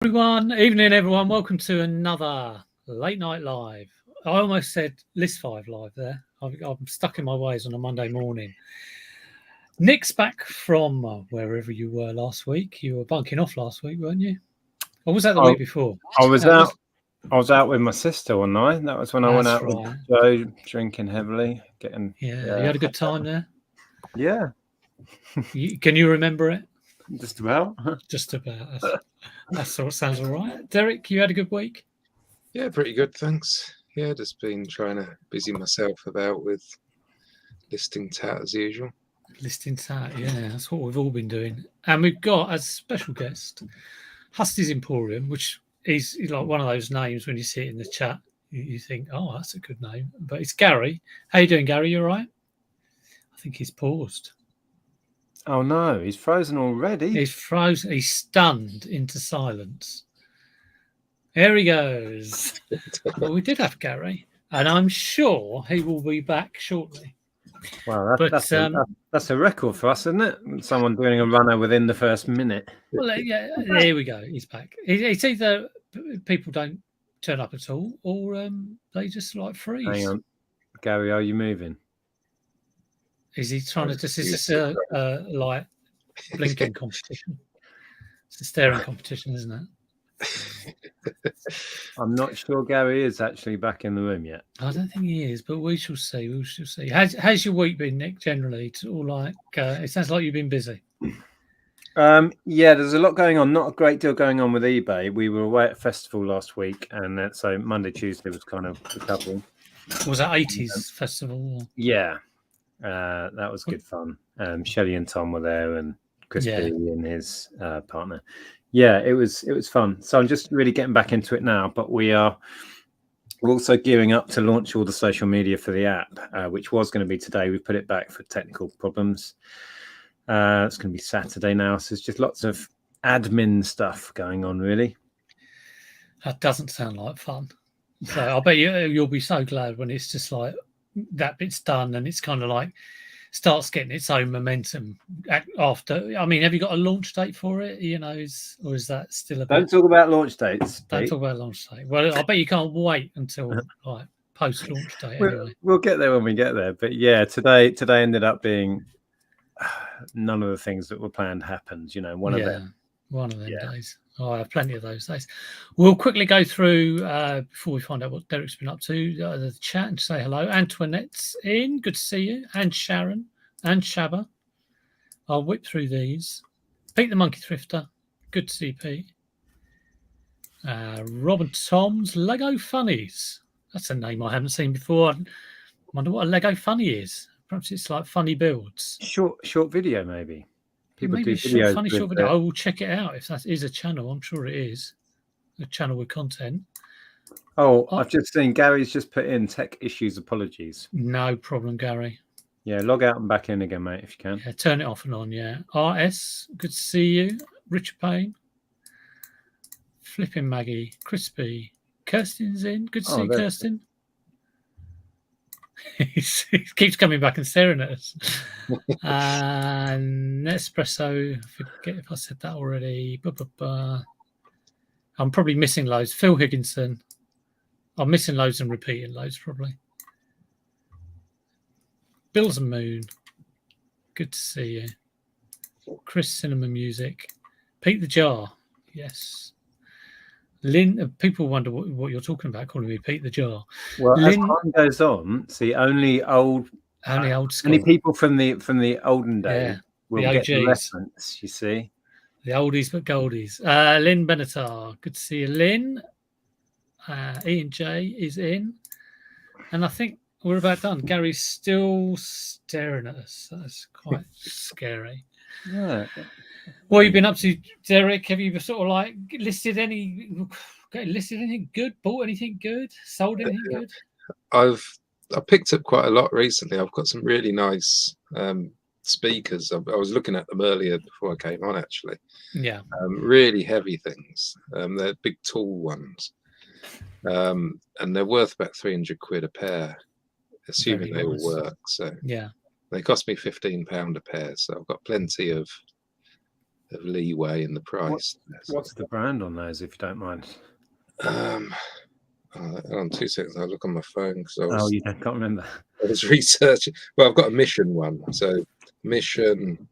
Evening everyone. Welcome to another late night live. I almost said List 5 live there. I'm stuck in my ways on a Monday morning. Nick's back from wherever you were last week. You were bunking off last week, weren't you? Or was that the week before? I was out. I was out with my sister one night. That was when I went out with Joe, drinking heavily, getting. Yeah, you had a good time there. Yeah. Can you remember it? Just about. Just about. That sort of sounds all right. Derek, you had a good week? Yeah, pretty good, thanks. Yeah, just been trying to busy myself about with listing tat as usual. Listing tat, yeah, that's what we've all been doing. And we've got as a special guest Husty's Emporium, which is like one of those names when you see it in the chat, you think, oh, that's a good name. But it's Gary. How you doing, Gary? You all right? I think he's paused. Oh no, he's frozen already. He's frozen. He's stunned into silence. There he goes. Well, we did have Gary, and I'm sure he will be back shortly. Wow, that's a record for us, isn't it? Someone doing a runner within the first minute. Well, yeah, there we go. He's back. It's either people don't turn up at all, or they just like freeze. Hang on, Gary, are you moving? Is he trying to just? Is this a like blinking competition? It's a staring competition, isn't it? I'm not sure Gary is actually back in the room yet. I don't think he is, but we shall see. We shall see. How's your week been, Nick? Generally, it's all like it sounds like you've been busy. Yeah, there's a lot going on. Not a great deal going on with eBay. We were away at festival last week, and so Monday, Tuesday was kind of recovering. Was that 80s festival? Yeah, that was good fun. Shelley and Tom were there, and Chris B and his partner. Yeah, it was fun. So I'm just really getting back into it now. But we're also gearing up to launch all the social media for the app, which was going to be today. We put it back for technical problems. It's going to be Saturday now. So there's just lots of admin stuff going on, really. That doesn't sound like fun. So I bet you'll be so glad when it's just like that bit's done and it's kind of like starts getting its own momentum after. I mean, have you got a launch date for it? You know, or is that still a bit... Don't talk about launch dates. Don't talk about launch date. Well, I bet you can't wait until like post launch date. Anyway, we'll get there when we get there. But yeah, today ended up being none of the things that were planned happened. You know, one of them days. Oh, I have plenty of those days. We'll quickly go through before we find out what Derek's been up to. The chat and say hello. Antoinette's in. Good to see you. And Sharon and Shabba. I'll whip through these. Pete the Monkey Thrifter. Good to see you, Pete. Rob and Tom's Lego Funnies. That's a name I haven't seen before. I wonder what a Lego Funny is. Perhaps it's like funny builds. Short video, maybe. People maybe do videos. Funny short video. I will check it out if that is a channel. I'm sure it is a channel with content. Oh, I've just seen Gary's just put in tech issues apologies. No problem, Gary. Yeah, log out and back in again, mate, if you can. Yeah, turn it off and on. Yeah. RS, good to see you. Richard Payne, Flipping Maggie, Crispy, Kirsten's in. Good to see you, Kirsten. He keeps coming back and staring at us. And Nespresso, forget if I said that already. I'm probably missing loads. Phil Higginson. I'm missing loads and repeating loads, probably. Bills and Moon. Good to see you. Chris Cinema Music. Pete the Jar. Yes. Lynn, people wonder what you're talking about, calling me Pete the Jar. Well, Lynn, as time goes on, see, only people from the olden days will get the reference. You see, the oldies but goldies. Lynn Benatar, good to see you, Lynn. Ian J is in, and I think we're about done. Gary's still staring at us. That's quite scary. Yeah. What have you been up to, Derek? Have you sort of like listed anything good? Bought anything good? Sold anything good? I picked up quite a lot recently. I've got some really nice speakers. I was looking at them earlier before I came on, actually. Yeah. Really heavy things. They're big, tall ones. And they're worth about 300 quid a pair, assuming they all work. So yeah. They cost me £15 a pair. So I've got plenty of leeway in the price. What's the brand on those, if you don't mind? On 2 seconds, I'll look on my phone because You can't remember. I was researching. Well, I've got a Mission one. So Mission.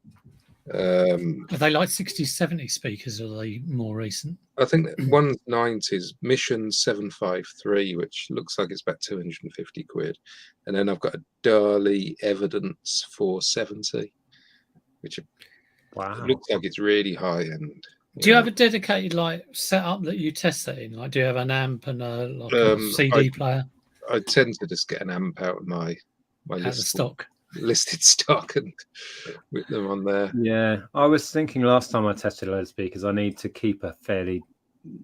Are they like 60, 70 speakers, or are they more recent? I think that one's 90s, Mission 753, which looks like it's about 250 quid. And then I've got a Dali Evidence 470, which looks like it's really high end. Do you have a dedicated like setup that you test that in? Like, do you have an amp and a CD player? I tend to just get an amp out of my listed stock and with them on there. Yeah, I was thinking last time I tested a load of speakers, I need to keep a fairly,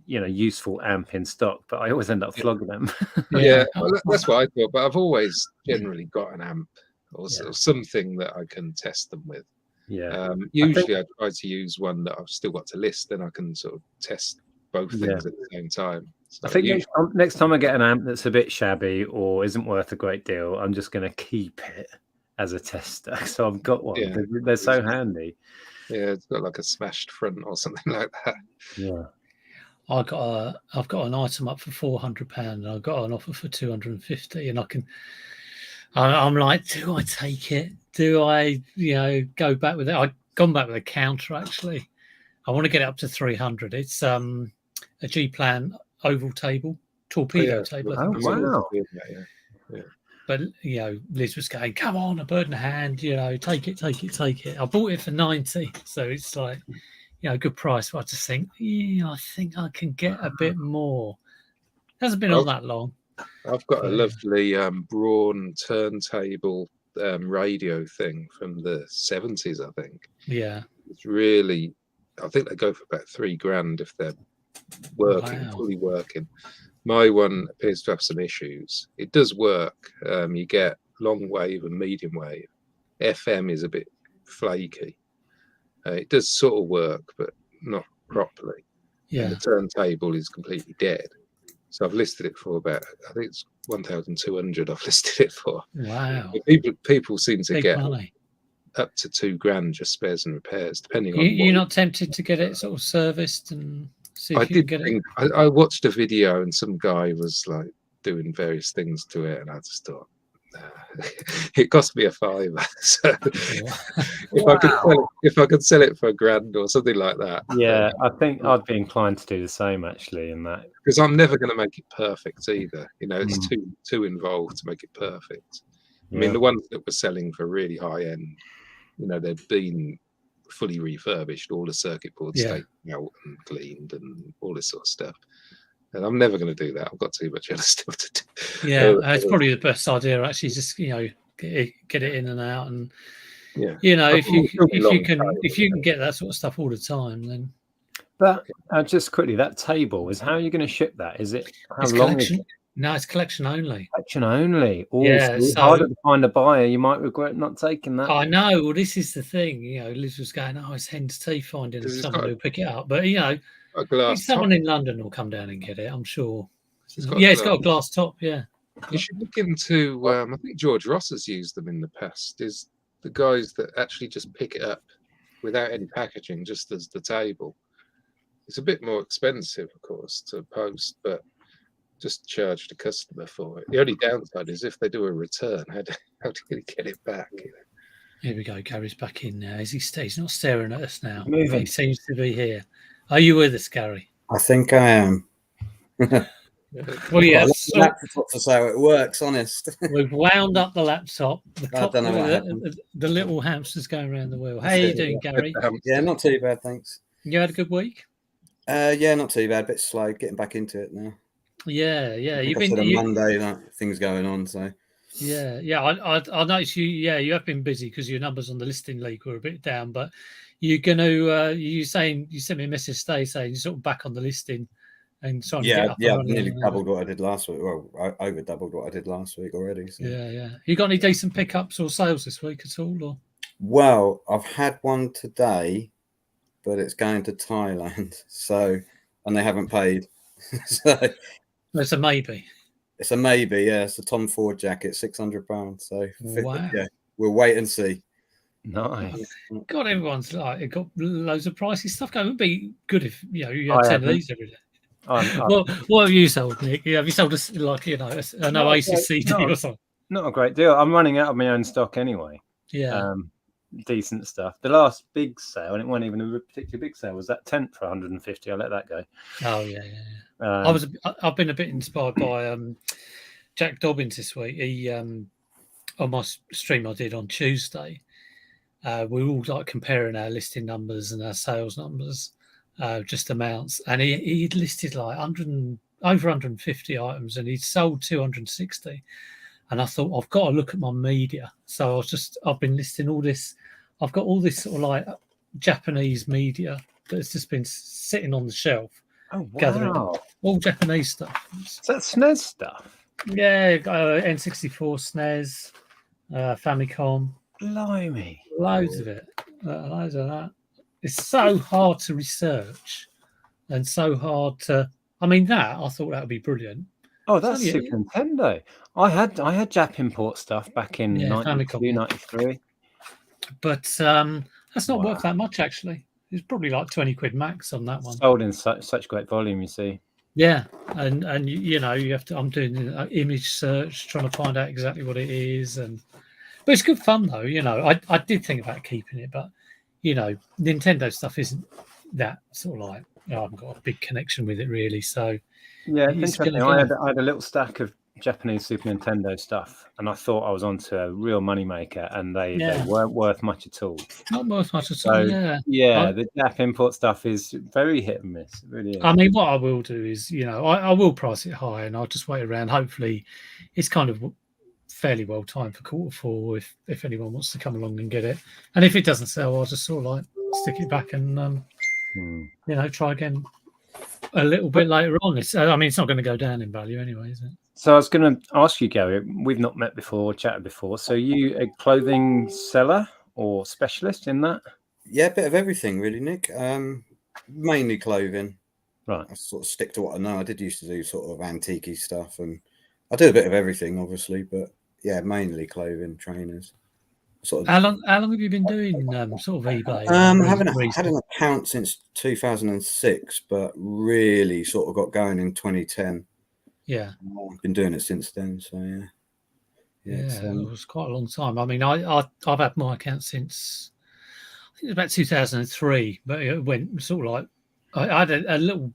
useful amp in stock, but I always end up flogging them. Yeah, well, that's what I thought. But I've always generally got an amp or something that I can test them with. Yeah. Usually I try to use one that I've still got to list, then I can sort of test both things at the same time. So I think next time I get an amp that's a bit shabby or isn't worth a great deal, I'm just going to keep it as a tester. So I've got one. Yeah. They're so handy. Yeah, it's got like a smashed front or something like that. Yeah. I've got an item up for £400 and I've got an offer for 250, and I'm like, do I take it? Do I, go back with it? I've gone back with a counter actually. I want to get it up to 300. It's a G-Plan oval table, torpedo table. Oh, wow. Yeah. But Liz was going, come on, a bird in the hand, take it. I bought it for 90, so it's like, good price. But I just think, I think I can get a bit more. It hasn't been on that long. I've got a lovely Braun turntable radio thing from the 70s, I think. Yeah. It's really, I think they go for about $3,000 if they're working, fully working. My one appears to have some issues. It does work. You get long wave and medium wave. FM is a bit flaky. It does sort of work, but not properly. Yeah. And the turntable is completely dead. So I've listed it for about, I think it's 1,200 I've listed it for. Wow. People seem to Big get money. Up to $2,000 just spares and repairs, depending on. You're not tempted to get it sort of serviced and see if you can get it? I watched a video and some guy was like doing various things to it, and I just thought, it cost me a £5. So if I could sell it for £1,000 or something like that. Yeah, I think I'd be inclined to do the same actually in that, because I'm never going to make it perfect either. It's too involved to make it perfect. I mean, the ones that were selling for really high end, they've been fully refurbished, all the circuit boards taken out and cleaned and all this sort of stuff. And I'm never going to do that. I've got too much other stuff to do. Yeah, it's probably the best idea. Actually, just get it in and out, and if you can get that sort of stuff all the time, then. But just quickly, that table is how are you going to ship that? Is it how long? Is it? No, it's collection only. Collection only. It's harder to find a buyer. You might regret not taking that. I know. Well, this is the thing. Liz was going, it's hen's teeth finding someone who'll pick it up. But, someone in London will come down and get it, I'm sure. It's got a glass top, yeah. You should look into, I think George Ross has used them in the past, is the guys that actually just pick it up without any packaging, just as the table. It's a bit more expensive, of course, to post, but just charge the customer for it. The only downside is if they do a return, how do you get it back? Here we go. Gary's back in now. He's not staring at us now. Moving. He seems to be here. Are you with us, Gary? I think I am. Well, yes. Laptop to say how it works, honest. We've wound up the laptop. I don't know what happened. The little hamster's going around the wheel. How are you doing, Gary? Yeah, not too bad, thanks. You had a good week? Yeah, not too bad. A bit slow getting back into it now. Yeah. You've been on Monday, things going on. So yeah. I noticed you. Yeah, you have been busy because your numbers on the listing league were a bit down. But you're going to. You sent me a message today saying you're sort of back on the listing and trying to get up. Yeah, I've nearly doubled what I did last week. Well, I over doubled what I did last week already. So. Yeah. You got any decent pickups or sales this week at all? Or? Well, I've had one today, but it's going to Thailand. So, and they haven't paid. So. It's a maybe. It's a maybe, yeah. It's a Tom Ford jacket, £600. So, wow. Yeah, we'll wait and see. Nice. God, everyone's like got loads of pricey stuff going. It would be good if you had I 10 of haven't. these every day. I'm What have you sold, Nick? Have you sold us like an Oasis CD or something? not a great deal. I'm running out of my own stock anyway. Yeah. Decent stuff. The last big sale, and it wasn't even a particularly big sale, was that tent for 150. I let that go. Oh yeah. I've been a bit inspired by Jack Dobbins this week. He on my stream I did on Tuesday. We were all like comparing our listing numbers and our sales numbers, just amounts, and he'd listed like over 150 items, and he'd sold 260. And I thought, I've got to look at my media. So I've been listing all this. I've got all this sort of like Japanese media that's just been sitting on the shelf. Oh, Gathering wow. all Japanese stuff. Is that SNES stuff? Yeah, N64, SNES, Famicom. Blimey. Loads of it. Loads of that. It's so hard to research and so hard to. I mean, I thought that would be brilliant. Oh, that's Super Nintendo. I had Jap import stuff back in 92, 93. But that's not worth that much, actually. It's probably like 20 quid max on that one. Sold in such great volume, you see. Yeah, and you have to. I'm doing an image search, trying to find out exactly what it is, but it's good fun though. I did think about keeping it, but Nintendo stuff isn't that sort of like. I haven't got a big connection with it really, so yeah, it's interesting. I had a little stack of Japanese Super Nintendo stuff, and I thought I was onto a real moneymaker, and they weren't worth much at all. Not worth much at all. The Jap import stuff is very hit and miss. It really is. I mean, what I will do is, I will price it high, and I'll just wait around. Hopefully, it's kind of fairly well timed for Q4 if anyone wants to come along and get it. And if it doesn't sell, I'll just sort of like stick it back and try again a little bit later on. It's not going to go down in value anyway, is it? So I was going to ask you, Gary, we've not met before, chatted before. So you a clothing seller or specialist in that? Yeah, a bit of everything really, Nick. Mainly clothing. Right. I sort of stick to what I know. I did used to do sort of antique stuff, and I do a bit of everything, obviously, but yeah, mainly clothing, trainers. Sort of. How long have you been doing sort of eBay? I haven't had an account since 2006, but really sort of got going in 2010. Yeah, I've been doing it since then. So it was quite a long time. I mean, I've had my account since I think it was about 2003, but it went sort of like I had a little,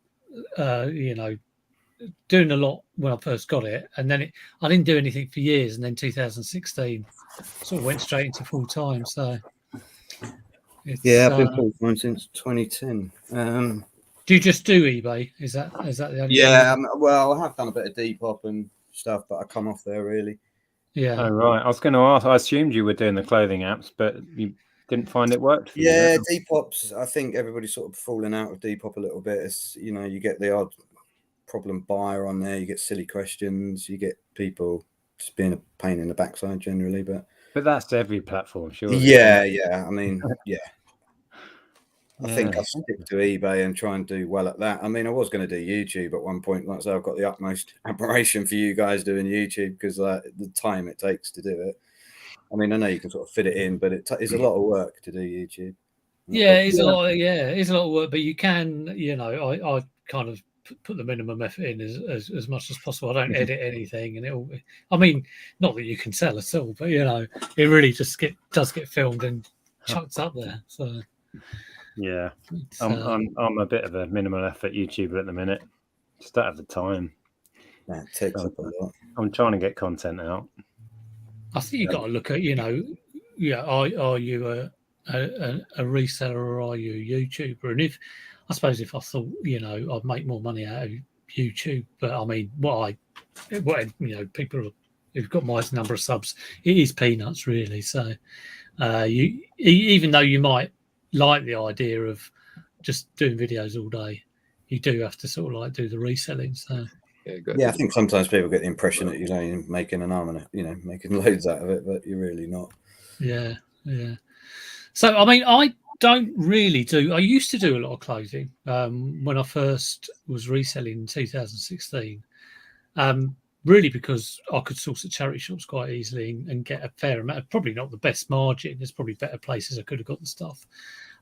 doing a lot when I first got it, and then I didn't do anything for years, and then 2016 sort of went straight into full time. So I've been full time since 2010. Do you just do eBay? Is that the only? Yeah, well, I have done a bit of Depop and stuff, but I come off there really. Yeah. Oh right, I was going to ask. I assumed you were doing the clothing apps, but you didn't find it worked for you. Yeah, Depop's. I think everybody's sort of falling out of Depop a little bit. It's you get the odd problem buyer on there. You get silly questions. You get people just being a pain in the backside generally. But that's every platform, sure. Yeah. I mean, yeah. I think I'll stick to eBay and try and do well at that. I mean, I was going to do YouTube at one point. Like I say, I've got the utmost admiration for you guys doing YouTube because the time it takes to do it. I mean, I know you can sort of fit it in, but it is a lot of work to do YouTube. Yeah, it's a lot. It's a lot of work, but you can, I kind of put the minimum effort in as much as possible. I don't edit anything, and I mean, not that you can sell at all, but it really just does get filmed and chucked up there. So. Yeah, I'm a bit of a minimal effort YouTuber at the minute. Just don't have the time. That takes up a lot. I'm trying to get content out. I think you've got to look at, are you a reseller or are you a YouTuber? And if I thought, I'd make more money out of YouTube, but I mean, people who've got my number of subs, it is peanuts really. So even though you might like the idea of just doing videos all day, you do have to sort of like do the reselling. So I think sometimes people get the impression that you're making an arm and making loads out of it, but you're really not. Yeah. So I mean, I don't really do. I used to do a lot of clothing when I first was reselling in 2016. But really because I could source at charity shops quite easily and get a fair amount. Probably not the best margin. There's probably better places I could have got the stuff.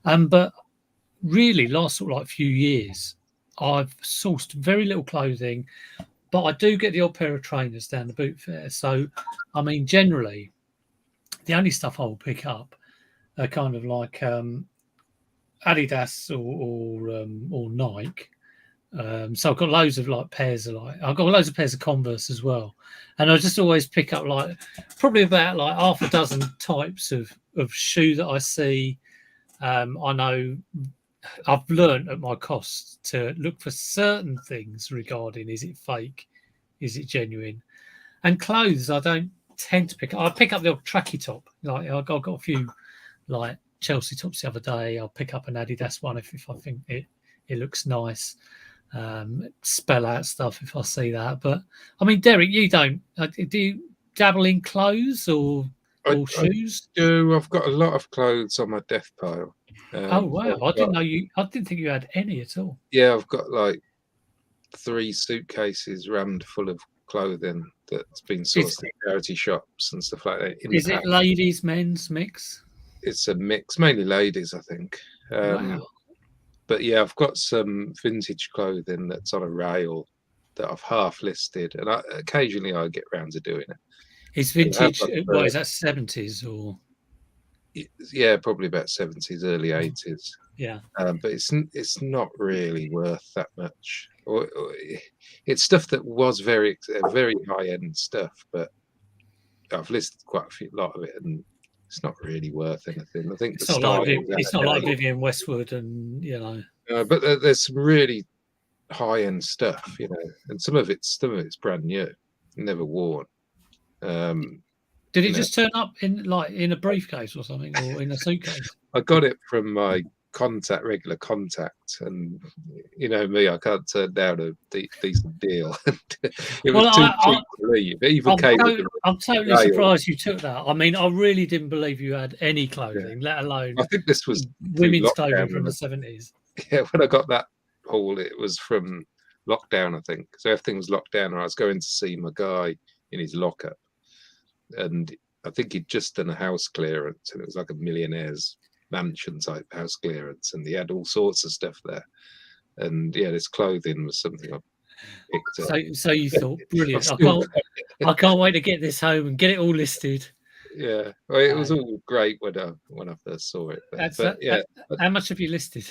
But really, last sort of like few years, I've sourced very little clothing, but I do get the odd pair of trainers down the boot fair. So, I mean, generally, the only stuff I will pick up are kind of like Adidas or Nike. So I've got loads of like pairs of I've got loads of pairs of Converse as well, and I just always pick up like probably about like half a dozen types of shoe that I see. I know I've learned at my cost to look for certain things regarding is it fake, is it genuine, and clothes I don't tend to pick up. I pick up the old tracky top. Like I got a few like Chelsea tops the other day. I'll pick up an Adidas one if I think it looks nice. Spell out stuff if I see that. But I mean, Derek, you don't do you dabble in clothes or shoes? I do. I've got a lot of clothes on my death pile. Oh wow! I didn't know you. I didn't think you had any at all. Yeah, I've got like 3 suitcases rammed full of clothing that's been sourced in charity shops and stuff like that. Is it ladies, men's mix? It's a mix, mainly ladies, I think. Wow. But yeah, I've got some vintage clothing that's on a rail that I've half listed, and occasionally I get round to doing it. Is vintage? What is that? 70s or? Yeah, probably about 70s, early 80s. Yeah. But it's not really worth that much. Or it's stuff that was very high end stuff, but I've listed quite a lot of it, and it's not really worth anything. I think it's not like Vivienne Westwood, and you know. But there's some really high end stuff, you know, and some of it's brand new, never worn. Did it just turn up in a briefcase or something, or in a suitcase? I got it from my regular contact, and you know me, I can't turn down a decent deal. It was too cheap to leave. It even I'm totally surprised you took that. I mean, I really didn't believe you had any clothing, let alone I think this was women's clothing from the 70s. Yeah, when I got that haul, it was from lockdown, I think. So everything was locked down, and I was going to see my guy in his lockup, and I think he'd just done a house clearance, and it was like a millionaire's mansion type house clearance, and he had all sorts of stuff there. And yeah, this clothing was something I picked up. So you thought, brilliant! I can't wait to get this home and get it all listed. Yeah, well, it was all great when I first saw it. But yeah, how much have you listed?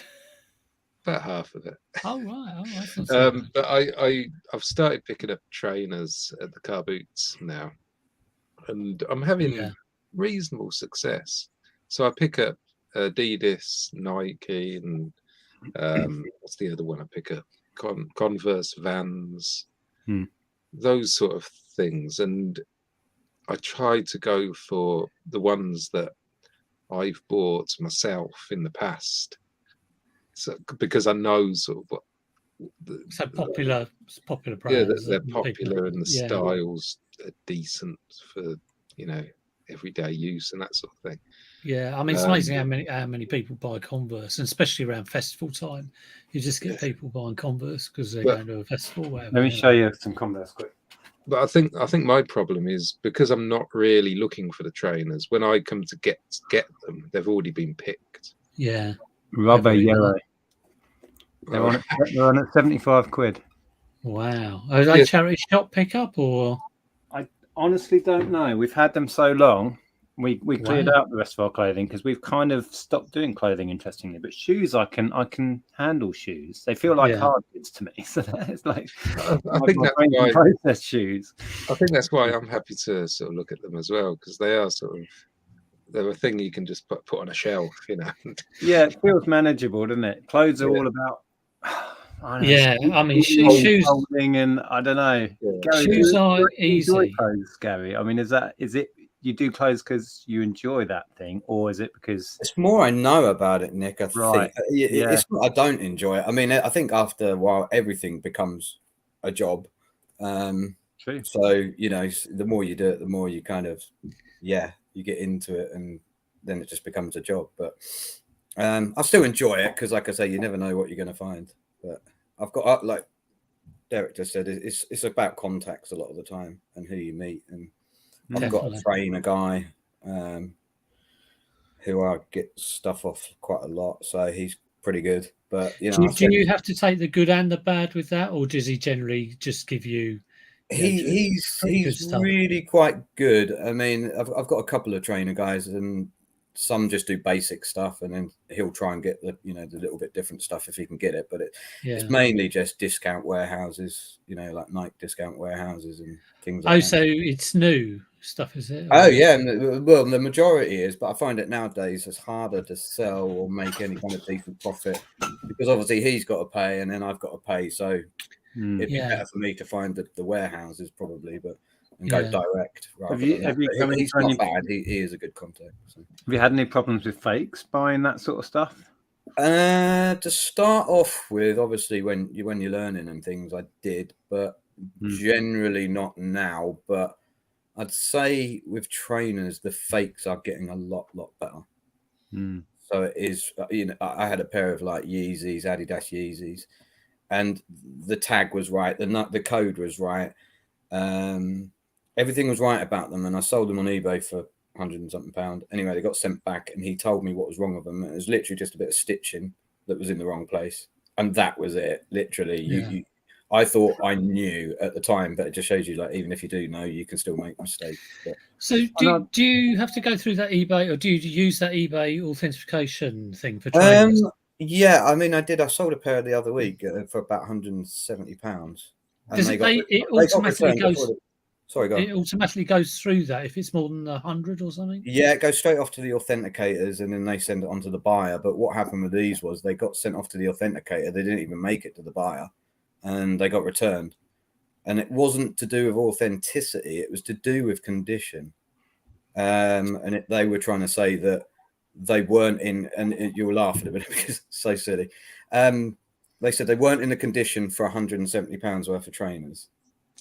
About half of it. Oh right, but I've started picking up trainers at the car boots now, and I'm having reasonable success. So I pick up Adidas, Nike, and what's the other one I pick up? Converse, Vans, those sort of things. And I try to go for the ones that I've bought myself in the past. So because I know sort of what popular brands. Yeah, they're popular, and the styles are decent for, you know, everyday use and that sort of thing. Yeah, I mean, it's amazing how many people buy Converse, and especially around festival time, you just get people buying Converse because they're going to a festival. Whatever, let me show you some Converse quick. But I think my problem is because I'm not really looking for the trainers. When I come to get them, they've already been picked. Yeah, rubber yellow. They're on at 75 quid. Wow, are they charity shop pickup or? I honestly don't know. We've had them so long. We cleared out the rest of our clothing because we've kind of stopped doing clothing, interestingly. But shoes, I can handle shoes. They feel like hard goods to me. So it's like I think that's why processed shoes. I think that's why I'm happy to sort of look at them as well, because they are sort of they're a thing you can just put on a shelf, you know. Yeah, it feels manageable, doesn't it? Clothes are all about. I mean, shoes and I don't know. Yeah. Gary, shoes are easy. Clothes, Gary. I mean, is it? You do clothes because you enjoy that thing, or is it because it's more I know about it, Nick? I think it's not, I don't enjoy it. I mean, I think after a while, everything becomes a job. True. So you know, the more you do it, the more you kind of, you get into it, and then it just becomes a job. But I still enjoy it because, like I say, you never know what you're going to find. But I've got Derek just said, it's about contacts a lot of the time and who you meet. And I've Definitely. got to train a guy who I get stuff off quite a lot, so he's pretty good. But you know, do you have to take the good and the bad with that, or does he generally just give you? He's really quite good. I mean, I've got a couple of trainer guys, and some just do basic stuff, and then he'll try and get the little bit different stuff if he can get it. But it's mainly just discount warehouses, like Nike discount warehouses and things like that. So it's new stuff, is it? Oh yeah, well, the majority is, but I find it nowadays it's harder to sell or make any kind of decent profit because obviously he's got to pay and then I've got to pay. So it'd be better for me to find the warehouses probably, and go direct. He's not bad. He is a good contact. So. Have you had any problems with fakes buying that sort of stuff? To start off with, obviously when you're learning and things, I did, but generally not now. But I'd say with trainers, the fakes are getting a lot better. So it is. I had a pair of like Yeezys, Adidas Yeezys, and the tag was right, the code was right, everything was right about them, and I sold them on eBay for £100 and something. Anyway, they got sent back, and he told me what was wrong with them. It was literally just a bit of stitching that was in the wrong place, and that was it. Literally, I thought I knew at the time, but it just shows you, like, even if you do know, you can still make mistakes. But... So do you have to go through that eBay, or do you use that eBay authentication thing for trainers? Yeah, I mean, I did. I sold a pair the other week for about £170. Does it automatically goes? Sorry, go on. It automatically goes through that if it's more than 100 or something. Yeah, it goes straight off to the authenticators, and then they send it on to the buyer. But what happened with these was they got sent off to the authenticator. They didn't even make it to the buyer, and they got returned. And it wasn't to do with authenticity; it was to do with condition. They were trying to say that they weren't in, and you'll laugh at it because it's so silly. They said they weren't in the condition for £170 worth of trainers,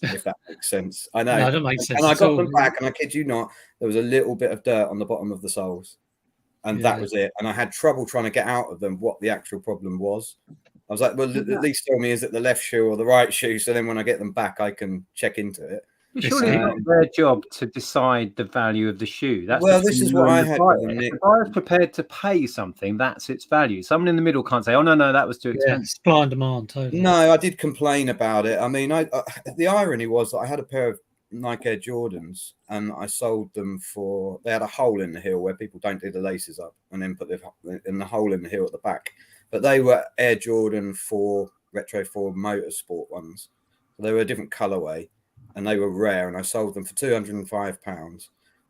if that makes sense. I know. No, that makes sense. And I got them back, and I kid you not, there was a little bit of dirt on the bottom of the soles, and that was it. And I had trouble trying to get out of them what the actual problem was. I was like, well, at least tell me, is it the left shoe or the right shoe? So then when I get them back, I can check into it. Surely it's not their job to decide the value of the shoe. This is what I had. If the buyer's prepared to pay something, that's its value. Someone in the middle can't say, "Oh no, that was too expensive." Supply and demand. Totally. No, I did complain about it. I mean, the irony was that I had a pair of Nike Air Jordans, and I sold them for. They had a hole in the heel where people don't do the laces up, and then put in the hole in the heel at the back. But they were Air Jordan 4 Retro 4 Motorsport ones. So they were a different colorway. And they were rare, and I sold them for £205.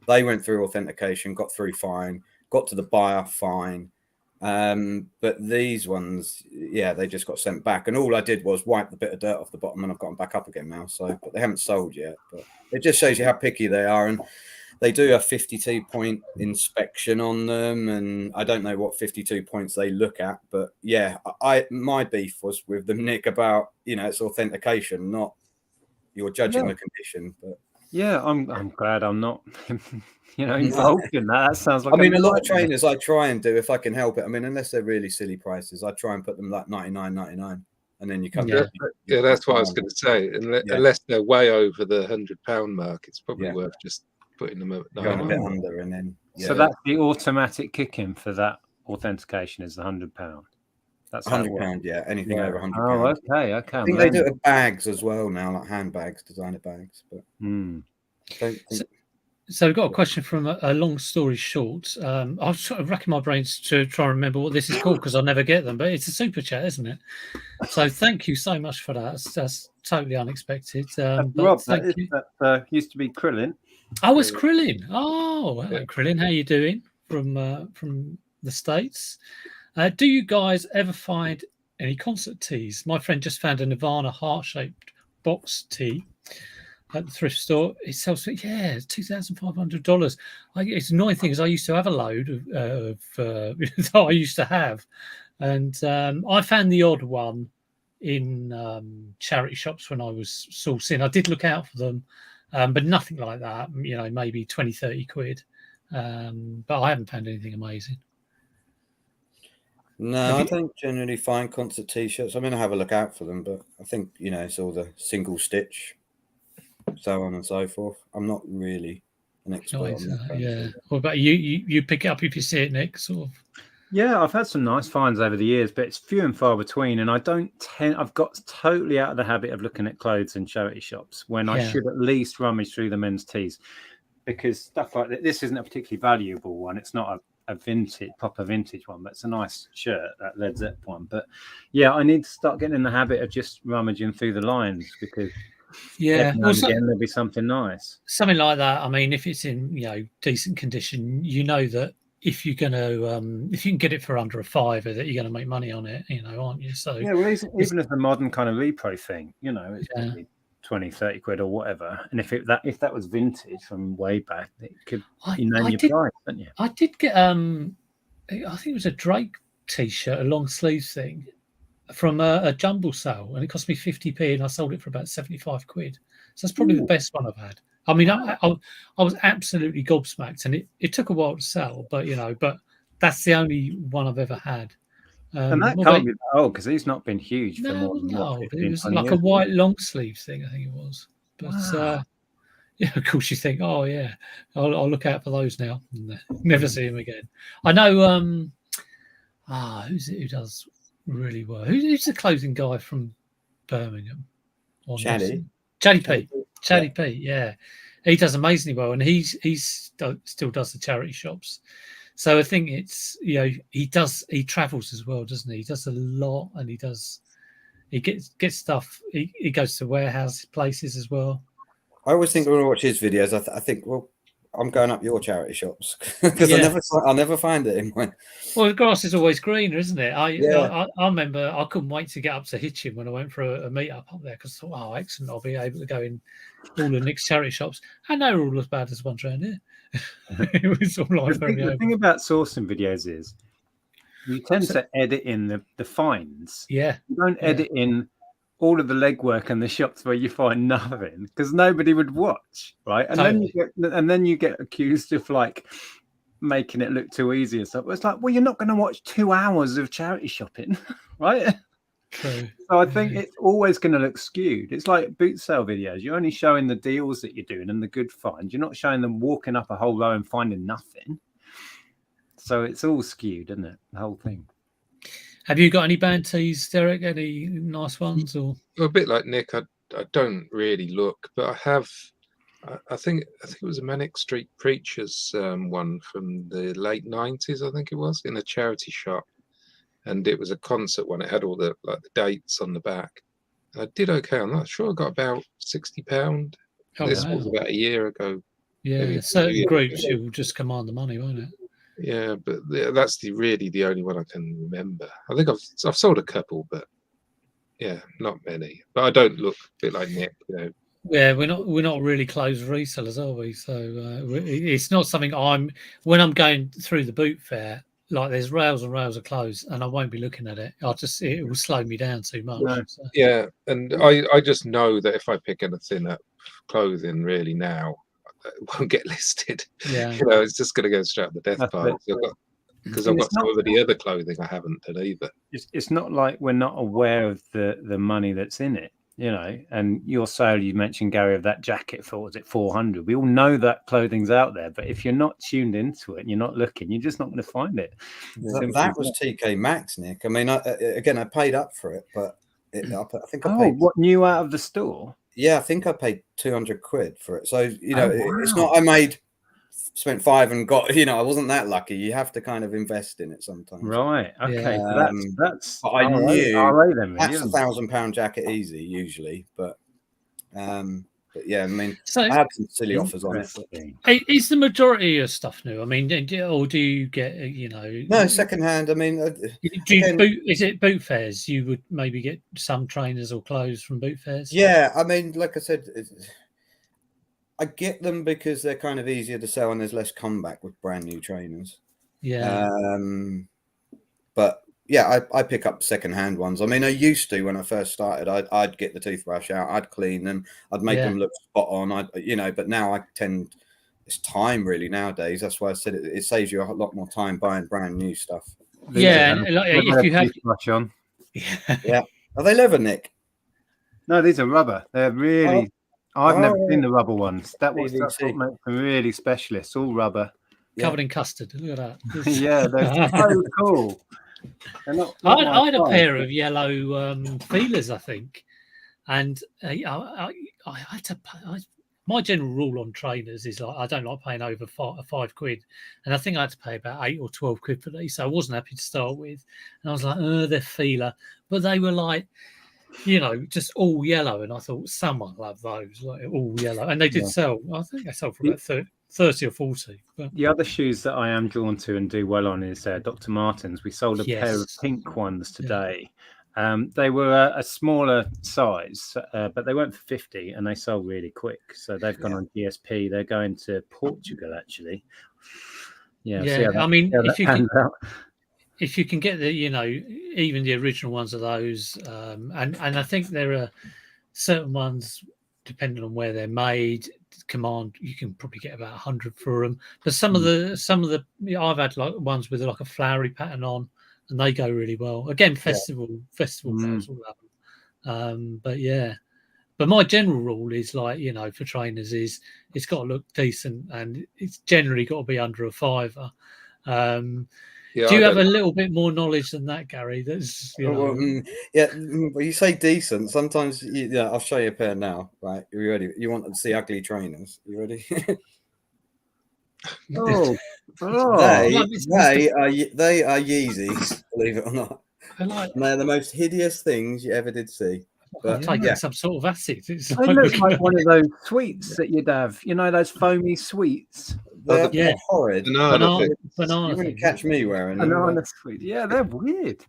They went through authentication, got through fine, got to the buyer fine. But these ones, they just got sent back. And all I did was wipe the bit of dirt off the bottom, and I've got them back up again now. But they haven't sold yet. But it just shows you how picky they are. And they do a 52-point inspection on them, and I don't know what 52 points they look at. But my beef was with them, Nick, about it's authentication, not. You're judging the condition, but I'm glad I'm not, involved in that. That sounds like. I mean, a lot of trainers I try and do if I can help it. I mean, unless they're really silly prices, I try and put them like $99.99, and then you come. Yeah, that's what I was going to say. Unless they're way over the £100 mark, it's probably worth just putting them at going a bit under, and then. So that's the automatic kick-in for that authentication is the £100. That's £100, anything over £100. Oh, okay. I think they do it with bags as well now, like handbags, designer bags. But so we've got a question from a long story short. I was sort of racking my brains to try and remember what this is called because I never get them, but it's a super chat, isn't it? So thank you so much for that. That's totally unexpected. Rob, that used to be Krillin. Oh, it's Krillin. Oh, hello, Krillin. How you doing from the States? Do you guys ever find any concert tees? My friend just found a Nirvana heart-shaped box tee at the thrift store. It sells for $2,500. It's annoying thing is I used to have a load of that I used to have, and I found the odd one in charity shops when I was sourcing. I did look out for them, but nothing like that. Maybe 20-30 quid. But I haven't found anything amazing. No, I don't generally find concert t-shirts. I mean, I have a look out for them, but I think, you know, it's all the single stitch, so on and so forth. I'm not really an expert on that kind of Yeah. thing. What about you? You pick it up if you see it, Nick, sort of. Yeah, I've had some nice finds over the years, but it's few and far between. And I've got totally out of the habit of looking at clothes in charity shops when I should at least rummage through the men's tees, because stuff like this isn't a particularly valuable one. It's not a proper vintage one, but it's a nice shirt, that Led Zeppelin one. But yeah, I need to start getting in the habit of just rummaging through the lines, because every now and again there'll be something nice. Something like that. I mean, if it's in, you know, decent condition, you know that if you're going to, if you can get it for under a fiver, that you're going to make money on it, you know, aren't you? So yeah, well, even as a modern kind of repro thing, you know, it's probably 20, 30 quid or whatever. And if that was vintage from way back, it could name your price, don't you? I did get I think it was a Drake t-shirt, a long sleeve thing from a jumble sale, and it cost me 50p, and I sold it for about 75 quid. So that's probably the best one I've had. I mean, I was absolutely gobsmacked, and it took a while to sell, but you know, but that's the only one I've ever had. And that can't be that old, because he's not been huge for more than old. 15, It was 20 like years. a white long sleeve thing, I think it was. But wow. yeah, of course you think, oh yeah, I'll look out for those now. Never see him again. I know. Who's it who does really well? Who's the clothing guy from Birmingham? Chatty P. Yeah, he does amazingly well, and he's still does the charity shops. So I think it's, you know, he travels as well, doesn't he? He does a lot, and he gets stuff. He goes to warehouse places as well. I always think when I watch his videos, I think, well, I'm going up your charity shops, because I never find it in mine. Well, the grass is always greener, isn't it? I remember I couldn't wait to get up to Hitchin when I went for a meet up there, because I thought, oh, excellent, I'll be able to go in all the Nick's charity shops, and they were all as bad as the ones around here. It was all like the thing about sourcing videos is you tend to edit in the finds. Yeah. You don't edit in all of the legwork and the shops where you find nothing, because nobody would watch, right? And then you get accused of like making it look too easy and stuff. It's like, well, you're not going to watch 2 hours of charity shopping, right? True. So I think it's always going to look skewed. It's like boot sale videos. You're only showing the deals that you're doing and the good finds. You're not showing them walking up a whole row and finding nothing. So it's all skewed, isn't it? The whole thing. Have you got any band tees, Derek? Any nice ones? Or a bit like Nick, I don't really look, but I have. I think it was a Manic Street Preachers one from the late 90s. I think it was in a charity shop, and it was a concert one. It had all the dates on the back. And I did okay. I'm not sure. I got about £60. This was about a year ago. Yeah, certain groups you'll just command the money, won't it? Yeah, but that's really the only one I can remember. I think I've sold a couple, but yeah, not many. But I don't look a bit like Nick, you know. Yeah, we're not really clothes resellers, are we? So it's not something when I'm going through the boot fair, like there's rails and rails of clothes, and I won't be looking at it. It will slow me down too much. No. So. Yeah, and I just know that if I pick anything up clothing really now, it won't get listed. Yeah, you know, it's just going to go straight up the death pile. Because I've got some of the other clothing I haven't done either. It's not like we're not aware of the money that's in it, you know. And your sale, you mentioned, Gary, of that jacket for, was it 400? We all know that clothing's out there, but if you're not tuned into it and you're not looking, you're just not going to find it. That was TK Maxx, Nick. I mean, I paid up for it, but I think I paid. What, new out of the store? Yeah, I think I paid 200 quid for it. So, you know, it's not I spent 5 and got, you know, I wasn't that lucky. You have to kind of invest in it sometimes. Right. Okay. Yeah. That's but I knew that's a £1,000 jacket easy usually, but yeah, I mean, I had some silly offers on it. Is the majority of stuff new? I mean, or do you get, you know? No, secondhand. I mean, is it boot fairs? You would maybe get some trainers or clothes from boot fairs. Yeah, I mean, like I said, I get them because they're kind of easier to sell and there's less comeback with brand new trainers. Yeah. But yeah, I pick up secondhand ones. I mean, I used to when I first started. I'd get the toothbrush out, I'd clean them, I'd make them look spot on. But now it's time really nowadays. That's why I said it saves you a lot more time buying brand new stuff. Yeah, and like, if you have, brush on. Yeah. Are they leather, Nick? No, these are rubber. They're really. I've never seen the rubber ones. That's what makes them really specialist. All rubber, covered in custard. Look at that. Yeah, they're so cool. They're not I had a pair of yellow feelers, I think, and I had to. My general rule on trainers is like I don't like paying over £5, and I think I had to pay about 8 or 12 quid for these. So I wasn't happy to start with, and I was like, they're feeler, but they were like, just all yellow, and I thought someone loved those, like all yellow, and they did sell. I think they sold for about 30 or 40. But the other shoes that I am drawn to and do well on is Dr. Martens. We sold a pair of pink ones today. They were a smaller size, but they went for 50 and they sold really quick. So they've gone on GSP. They're going to Portugal, actually. Yeah. I mean, if you can get the, even the original ones of those, and I think there are certain ones, depending on where they're made, command, you can probably get about 100 for them. But some of the I've had like ones with like a flowery pattern on, and they go really well. Again, festival pairs will love them. But my general rule is like, for trainers is it's got to look decent, and it's generally got to be under a £5. Do you have a little bit more knowledge than that, Gary? That's Well, you say decent. Sometimes, I'll show you a pair now. Right, are you ready? You want to see ugly trainers? You ready? They are Yeezys, believe it or not. And they're the most hideous things you ever did see. But taking some sort of acid. It looks like one of those sweets that you'd have. Those foamy sweets. They're horrid. Banana you wouldn't catch me wearing them. Banana sweet. Yeah, they're weird.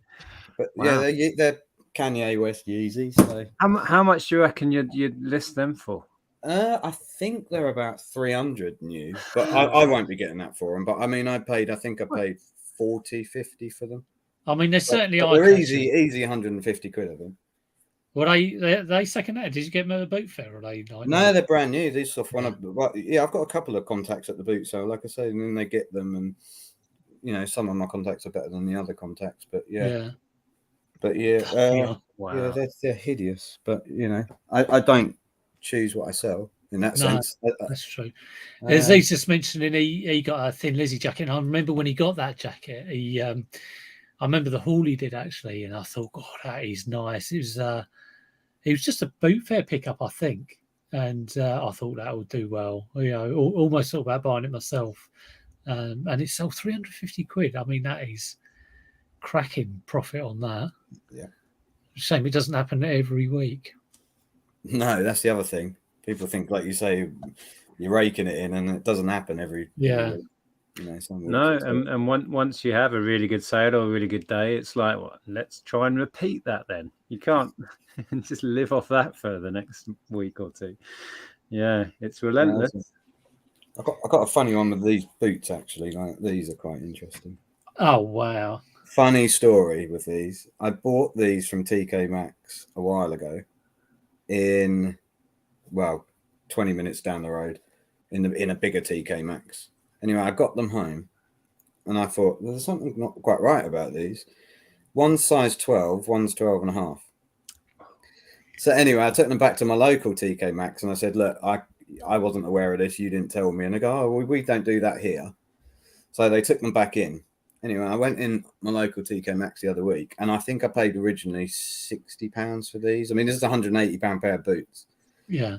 But they're Kanye West Yeezys. So. How much do you reckon you'd list them for? I think they're about 300 new, but I won't be getting that for them. But I mean, I paid 40, 50 for them. I mean, they're certainly they're easy 150 quid of them. Well, they second hand. Did you get them at the boot fair? Or they no, they're brand new. These off I've got a couple of contacts at the boot sale, like I say, and then they get them, and some of my contacts are better than the other contacts, but wow. They're hideous. But I don't choose what I sell in that sense. That's true. As he's just mentioning, he got a Thin Lizzy jacket. And I remember when he got that jacket, I remember the haul he did actually, and I thought, God, that is nice. It was just a boot fair pickup, I think, and I thought that would do well. Almost thought about buying it myself, and it sold 350 quid. I mean, that is cracking profit on that. Yeah, shame it doesn't happen every week. No, that's the other thing. People think, like you say, you're raking it in, and it doesn't happen every week. And once you have a really good sale or a really good day, it's like, well, let's try and repeat that. Then you can't just live off that for the next week or two. Yeah, it's relentless. I got a funny one with these boots actually. Like, these are quite interesting. Oh wow! Funny story with these. I bought these from TK Maxx a while ago. 20 minutes down the road, in a bigger TK Maxx. Anyway, I got them home, and I thought there's something not quite right about these. One's size 12, one's 12 and a half. So anyway, I took them back to my local TK Maxx, and I said, look, I wasn't aware of this. You didn't tell me. And they go, oh, we don't do that here. So they took them back in. Anyway, I went in my local TK Maxx the other week, and I think I paid originally £60 for these. I mean, this is a £180 pair of boots. Yeah.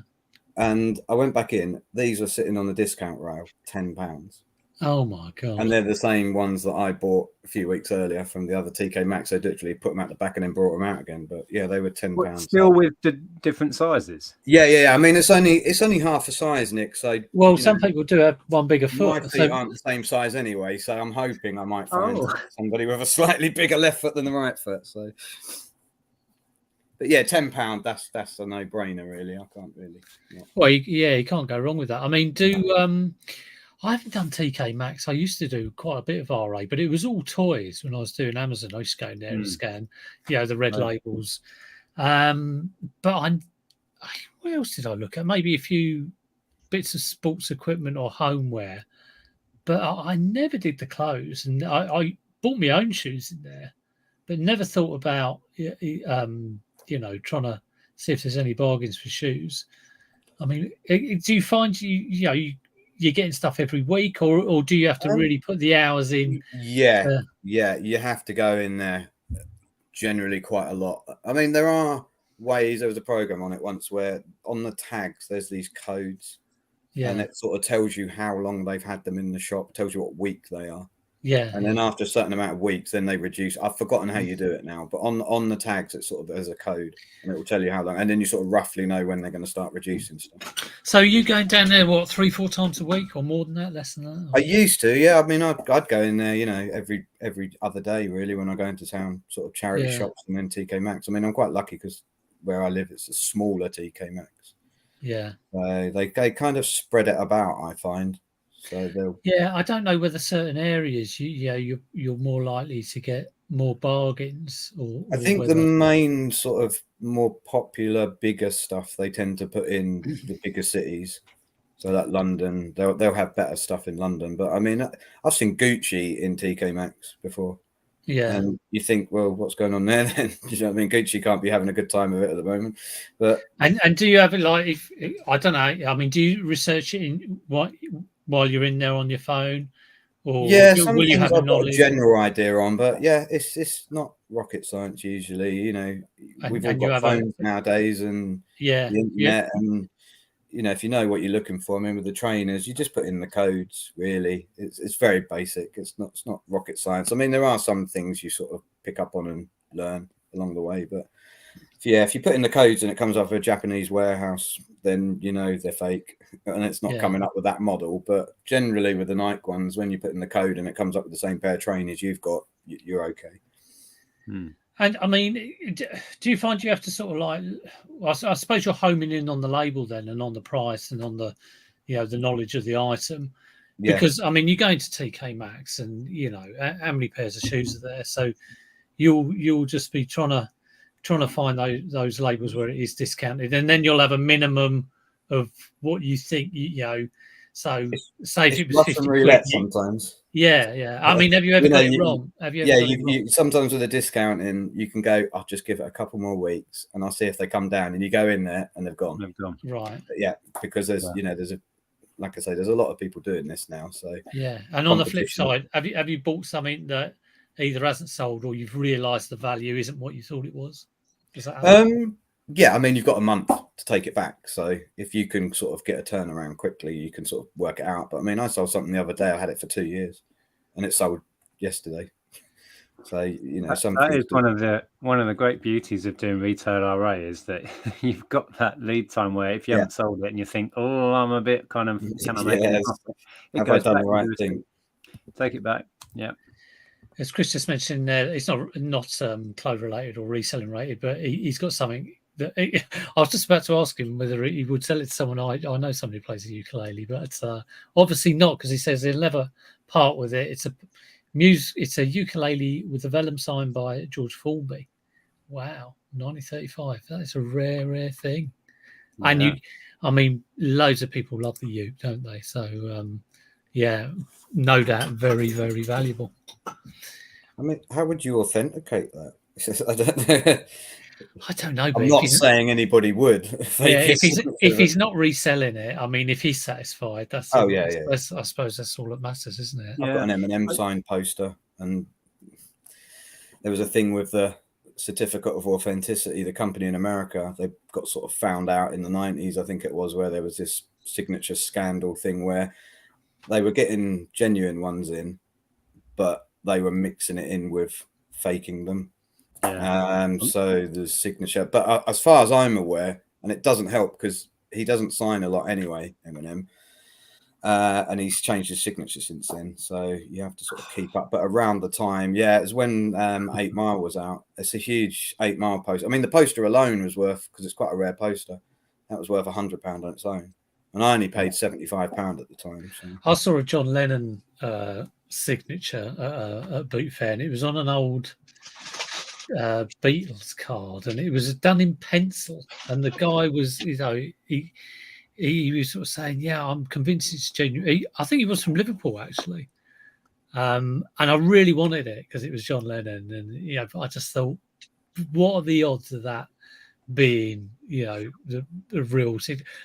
And I went back in. These were sitting on the discount rail, £10. Oh my God! And they're the same ones that I bought a few weeks earlier from the other TK Maxx. They literally put them out the back and then brought them out again. But yeah, they were £10. Still with the different sizes. Yeah. I mean, it's only half a size, Nick. So some people do have one bigger foot. My feet aren't the same size anyway, so I'm hoping I might find somebody with a slightly bigger left foot than the right foot. So. But yeah, £10. That's a no-brainer, really. I can't really. Yeah. Well, you can't go wrong with that. I mean, I haven't done TK Maxx. I used to do quite a bit of RA, but it was all toys when I was doing Amazon. I used to go in there and scan, the red labels. But what else did I look at? Maybe a few bits of sports equipment or homeware. But I never did the clothes, and I bought my own shoes in there, but never thought about trying to see if there's any bargains for shoes. I mean, do you find you're getting stuff every week, or do you have to really put the hours in? Yeah, you have to go in there generally quite a lot. I mean, there are ways. There was a program on it once where on the tags there's these codes, and it sort of tells you how long they've had them in the shop, tells you what week they are. Yeah, and then after a certain amount of weeks, then they reduce. I've forgotten how you do it now, but on the tags, it's sort of there's a code, and it will tell you how long, and then you sort of roughly know when they're going to start reducing stuff. So you going down there 3-4 times a week, or more than that, less than that? I used to, yeah. I mean, I'd go in there, every other day really when I go into town, sort of charity shops and then TK Maxx. I mean, I'm quite lucky because where I live, it's a smaller TK Maxx. Yeah, they kind of spread it about, I find. So I don't know whether certain areas you're more likely to get more bargains, or I think the main sort of more popular, bigger stuff they tend to put in the bigger cities. So that London, they'll have better stuff in London. But I mean, I've seen Gucci in TK Maxx before. Yeah, and you think, well, what's going on there then? You know what I mean? Gucci can't be having a good time of it at the moment. But and do you have it like, if I don't know? I mean, do you research it in while you're in there on your phone, or some will you things have I've got a knowledge? general idea on, but it's not rocket science usually. We've all got phones nowadays and the internet, and if you know what you're looking for. I mean, with the trainers, you just put in the codes. Really, it's very basic. It's not rocket science. I mean, there are some things you sort of pick up on and learn along the way, but if you put in the codes and it comes off a Japanese warehouse, then they're fake and it's not coming up with that model. But generally with the Nike ones, when you put in the code and it comes up with the same pair of trainers you've got, you're okay. And I mean, do you find you have to sort of like, I suppose you're homing in on the label then, and on the price, and on the the knowledge of the item, because I mean, you go into TK Maxx and how many pairs of shoes are there, so you'll just be trying to find those labels where it is discounted, and then you'll have a minimum of what you think so say if it was 50 quid sometimes. I mean, have you ever got it wrong? Have you ever got it wrong? Sometimes with a discounting you can go, I'll just give it a couple more weeks and I'll see if they come down, and you go in there and they've gone. Right. Because there's there's a, like I say, there's a lot of people doing this now, so and on the flip side, have you bought something that either hasn't sold, or you've realized the value isn't what you thought it was? Does that happen? I mean, you've got a month to take it back. So if you can sort of get a turnaround quickly, you can sort of work it out. But I mean, I sold something the other day. I had it for 2 years and it sold yesterday. So, that is one of the great beauties of doing retail RA, is that you've got that lead time where if you haven't sold it and you think, oh, I'm a bit kind of, can I make it? Have I done the right thing? Take it back. Yeah. As Chris just mentioned, it's not clothes related or reselling related, but he's got something that I was just about to ask him whether he would sell it to someone. I know somebody who plays a ukulele, but it's obviously not, because he says he'll never part with it. It's a ukulele with a vellum signed by George Formby. Wow, 1935. That is a rare thing. Yeah. And I mean, loads of people love the uke, don't they? So no doubt, very, very valuable. I mean, how would you authenticate that? I don't know. I'm not saying anybody would. If he's not reselling it, I mean, if he's satisfied, that's I suppose that's all that matters, isn't it? I've got an M&M signed poster, and there was a thing with the certificate of authenticity. The company in America, they got sort of found out in the 90s, I think it was, where there was this signature scandal thing where they were getting genuine ones in, but they were mixing it in with faking them. So the signature, but as far as I'm aware, and it doesn't help because he doesn't sign a lot anyway, Eminem, and he's changed his signature since then, so you have to sort of keep up. But around the time, it was when 8 Mile was out. It's a huge 8 Mile poster. I mean, the poster alone was worth, because it's quite a rare poster, that was worth £100 on its own, and I only paid £75 at the time. So. I saw a John Lennon signature at Boot Fair, and it was on an old Beatles card, and it was done in pencil, and the guy was, he was sort of saying, I'm convinced it's genuine. I think he was from Liverpool, actually, and I really wanted it because it was John Lennon, and I just thought, what are the odds of that being, the real?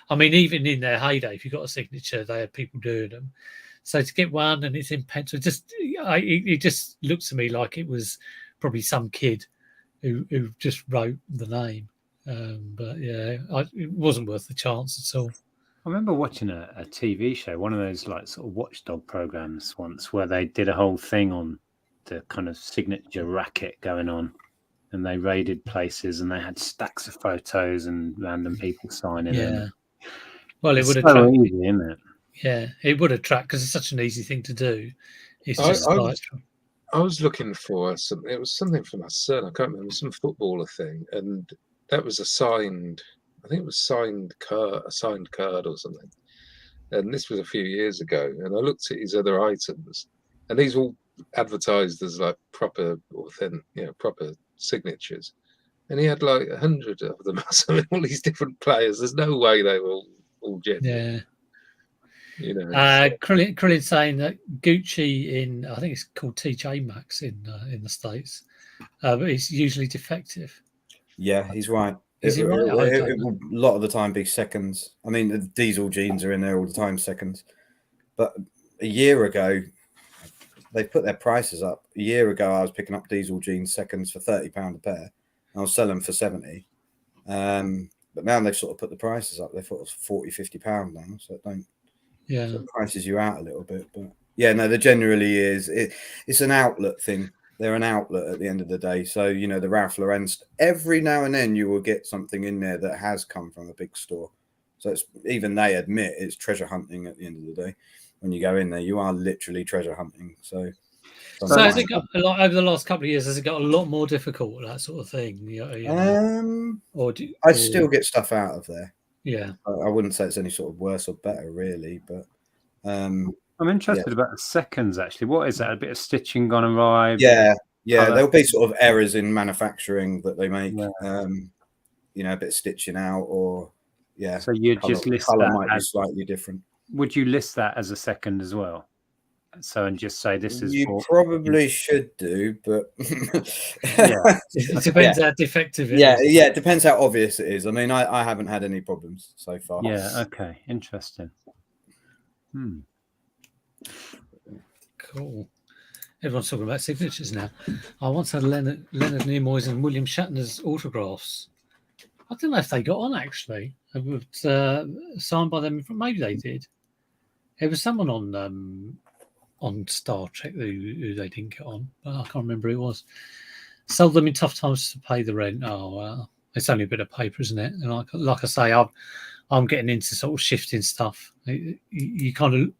I mean, even in their heyday, if you got a signature, they had people doing them. So to get one and it's in pencil, it just looks to me like it was probably some kid who just wrote the name. But yeah, it wasn't worth the chance at all. I remember watching a TV show, one of those like sort of watchdog programs once, where they did a whole thing on the kind of signature racket going on, and they raided places and they had stacks of photos and random people signing them. Well, it would attract, so easy, isn't it? Yeah, it would attract because it's such an easy thing to do. It's just I was looking for something. It was something for my son. I can't remember, some footballer thing, and that was a signed. I think it was a signed card or something. And this was a few years ago. And I looked at his other items, and these all advertised as like proper, authentic, proper signatures. And he had like 100 of them, all these different players. There's no way they were all genuine. Yeah. Krillin saying that Gucci in, I think it's called TJ Maxx in the States, but it's usually defective. Yeah, he's right. Is he right? It will a lot of the time be seconds. I mean, the diesel jeans are in there all the time, seconds. But a year ago, they put their prices up. A year ago, I was picking up diesel jeans seconds for £30 a pair. I was selling for 70. But now they've sort of put the prices up. They thought it was £40-50 now, so it don't. Yeah, so it prices you out a little bit. But yeah, no, there generally is. It's an outlet thing. They're an outlet at the end of the day. So, the Ralph Lauren, every now and then you will get something in there that has come from a big store. So even they admit it's treasure hunting at the end of the day. When you go in there, you are literally treasure hunting. So has it got over the last couple of years? Has it got a lot more difficult, that sort of thing? I still get stuff out of there. Yeah, I wouldn't say it's any sort of worse or better, really. But I'm interested about the seconds, actually. What is that? A bit of stitching gone awry? Yeah. There'll be sort of errors in manufacturing that they make. Yeah. A bit of stitching out, or So you just list color that might be slightly different. Would you list that as a second as well? So, and just say this is. You probably should do, but it depends how defective it is. Yeah, it depends how obvious it is. I mean, I haven't had any problems so far. Yeah. Okay. Interesting. Cool. Everyone's talking about signatures now. I once had Leonard Nimoy's and William Shatner's autographs. I don't know if they got on, actually. Signed by them. Maybe they did. There was someone on Star Trek who they didn't get on, but I can't remember who it was. Sold them in tough times to pay the rent. Oh, well, it's only a bit of paper, isn't it? And like I say, I'm getting into sort of shifting stuff. You kind of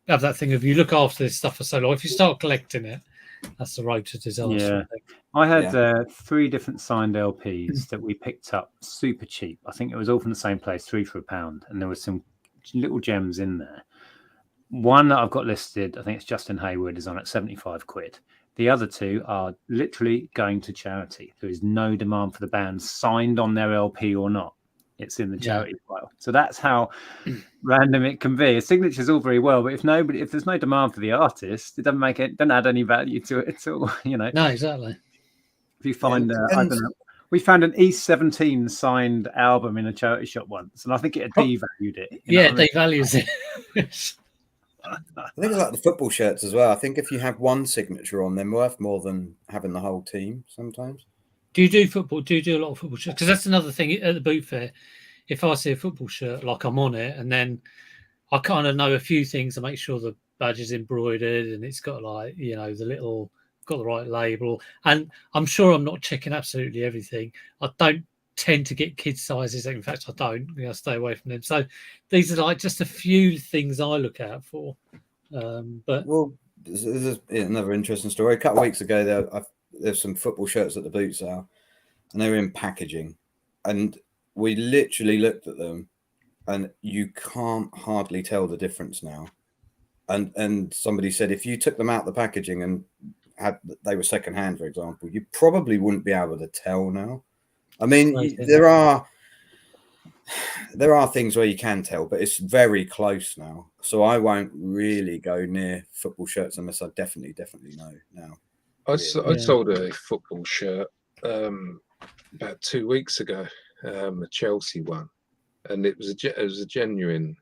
have that thing of you look after this stuff for so long. If you start collecting it, that's the road to disaster. Yeah, I had 3 different signed LPs that we picked up super cheap. I think it was all from the same place, 3 for £1, and there were some little gems in there. One that I've got listed, I think it's Justin Hayward, is on at 75 quid. The other 2 are literally going to charity. There is no demand for the band signed on their LP or not. It's in the charity file. So that's how random it can be. A signature's all very well, but if there's no demand for the artist, it doesn't add any value to it at all. No, exactly. If you find, I don't know, we found an East 17 signed album in a charity shop once, and I think it had devalued it. Devalues it. I think it's like the football shirts as well. I think if you have one signature on them, worth more than having the whole team sometimes. Do you do football? Do you do a lot of football shirts? Because that's another thing at the boot fair. If I see a football shirt, like I'm on it, and then I kind of know a few things to make sure the badge is embroidered and it's got got the right label. And I'm sure I'm not checking absolutely everything. I don't tend to get kids sizes. In fact, I don't. Stay away from them. So these are like just a few things I look out for. There's another interesting story. A couple of weeks ago, there's some football shirts at the boot sale, and they were in packaging, and we literally looked at them, and you can't hardly tell the difference now. And somebody said if you took them out of the packaging and they were secondhand, for example, you probably wouldn't be able to tell now. I mean, there are there are things where you can tell, but it's very close now. So I won't really go near football shirts unless I definitely know now. I sold a football shirt about 2 weeks ago, a Chelsea one, and it was a genuine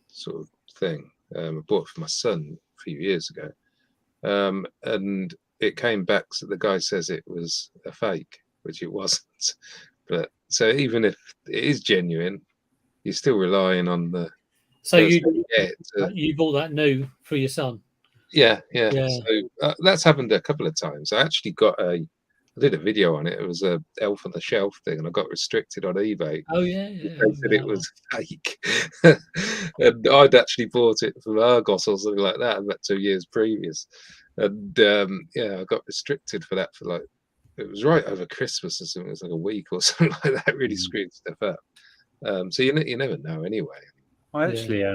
sort of thing. I bought it for my son a few years ago, and it came back. So the guy says it was a fake, which it wasn't. But so even if it is genuine, you're still relying on the. So you bought that new for your son? Yeah. So that's happened a couple of times. I actually I did a video on it. It was a elf on the shelf thing, and I got restricted on eBay. Oh yeah. They said it was fake, and I'd actually bought it from Argos or something like that about 2 years previous, and I got restricted for that for it was right over Christmas or something. It was like a week or something like that. Really screwed stuff up. So you never know anyway. I actually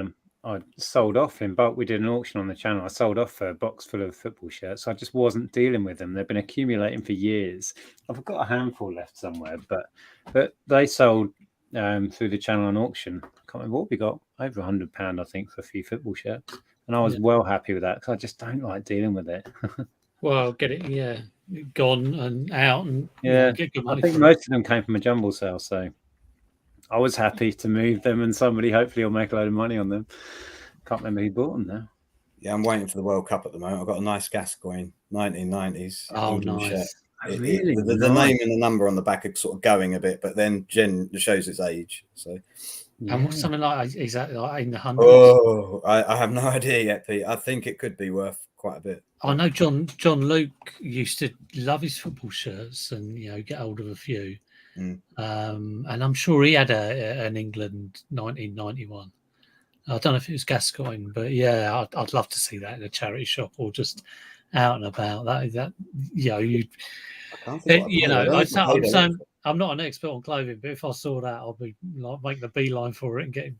I sold off in bulk. We did an auction on the channel. I sold off a box full of football shirts. I just wasn't dealing with them. They've been accumulating for years. I've got a handful left somewhere, but they sold through the channel on auction. I can't remember what we got, over £100, I think, for a few football shirts. And I was well happy with that because I just don't like dealing with it. Well, get it, gone and out, and get good money. I think most of them came from a jumble sale, so I was happy to move them, and somebody hopefully will make a load of money on them. Can't remember who bought them now. Yeah, I'm waiting for the World Cup at the moment. I've got a nice Gascoigne 1990s. Oh, nice. Shirt. Really? The name and the number on the back are sort of going a bit, but then shows its age. So, and what's something like exactly like in the hundreds? Oh, I have no idea yet, Pete. I think it could be worth quite a bit. I know John Luke used to love his football shirts and get hold of a few. And I'm sure he had an England 1991. I don't know if it was Gascoigne, but I'd love to see that in a charity shop or just out and about. I'm not an expert on clothing, but if I saw that, I'll be like making a beeline for it and getting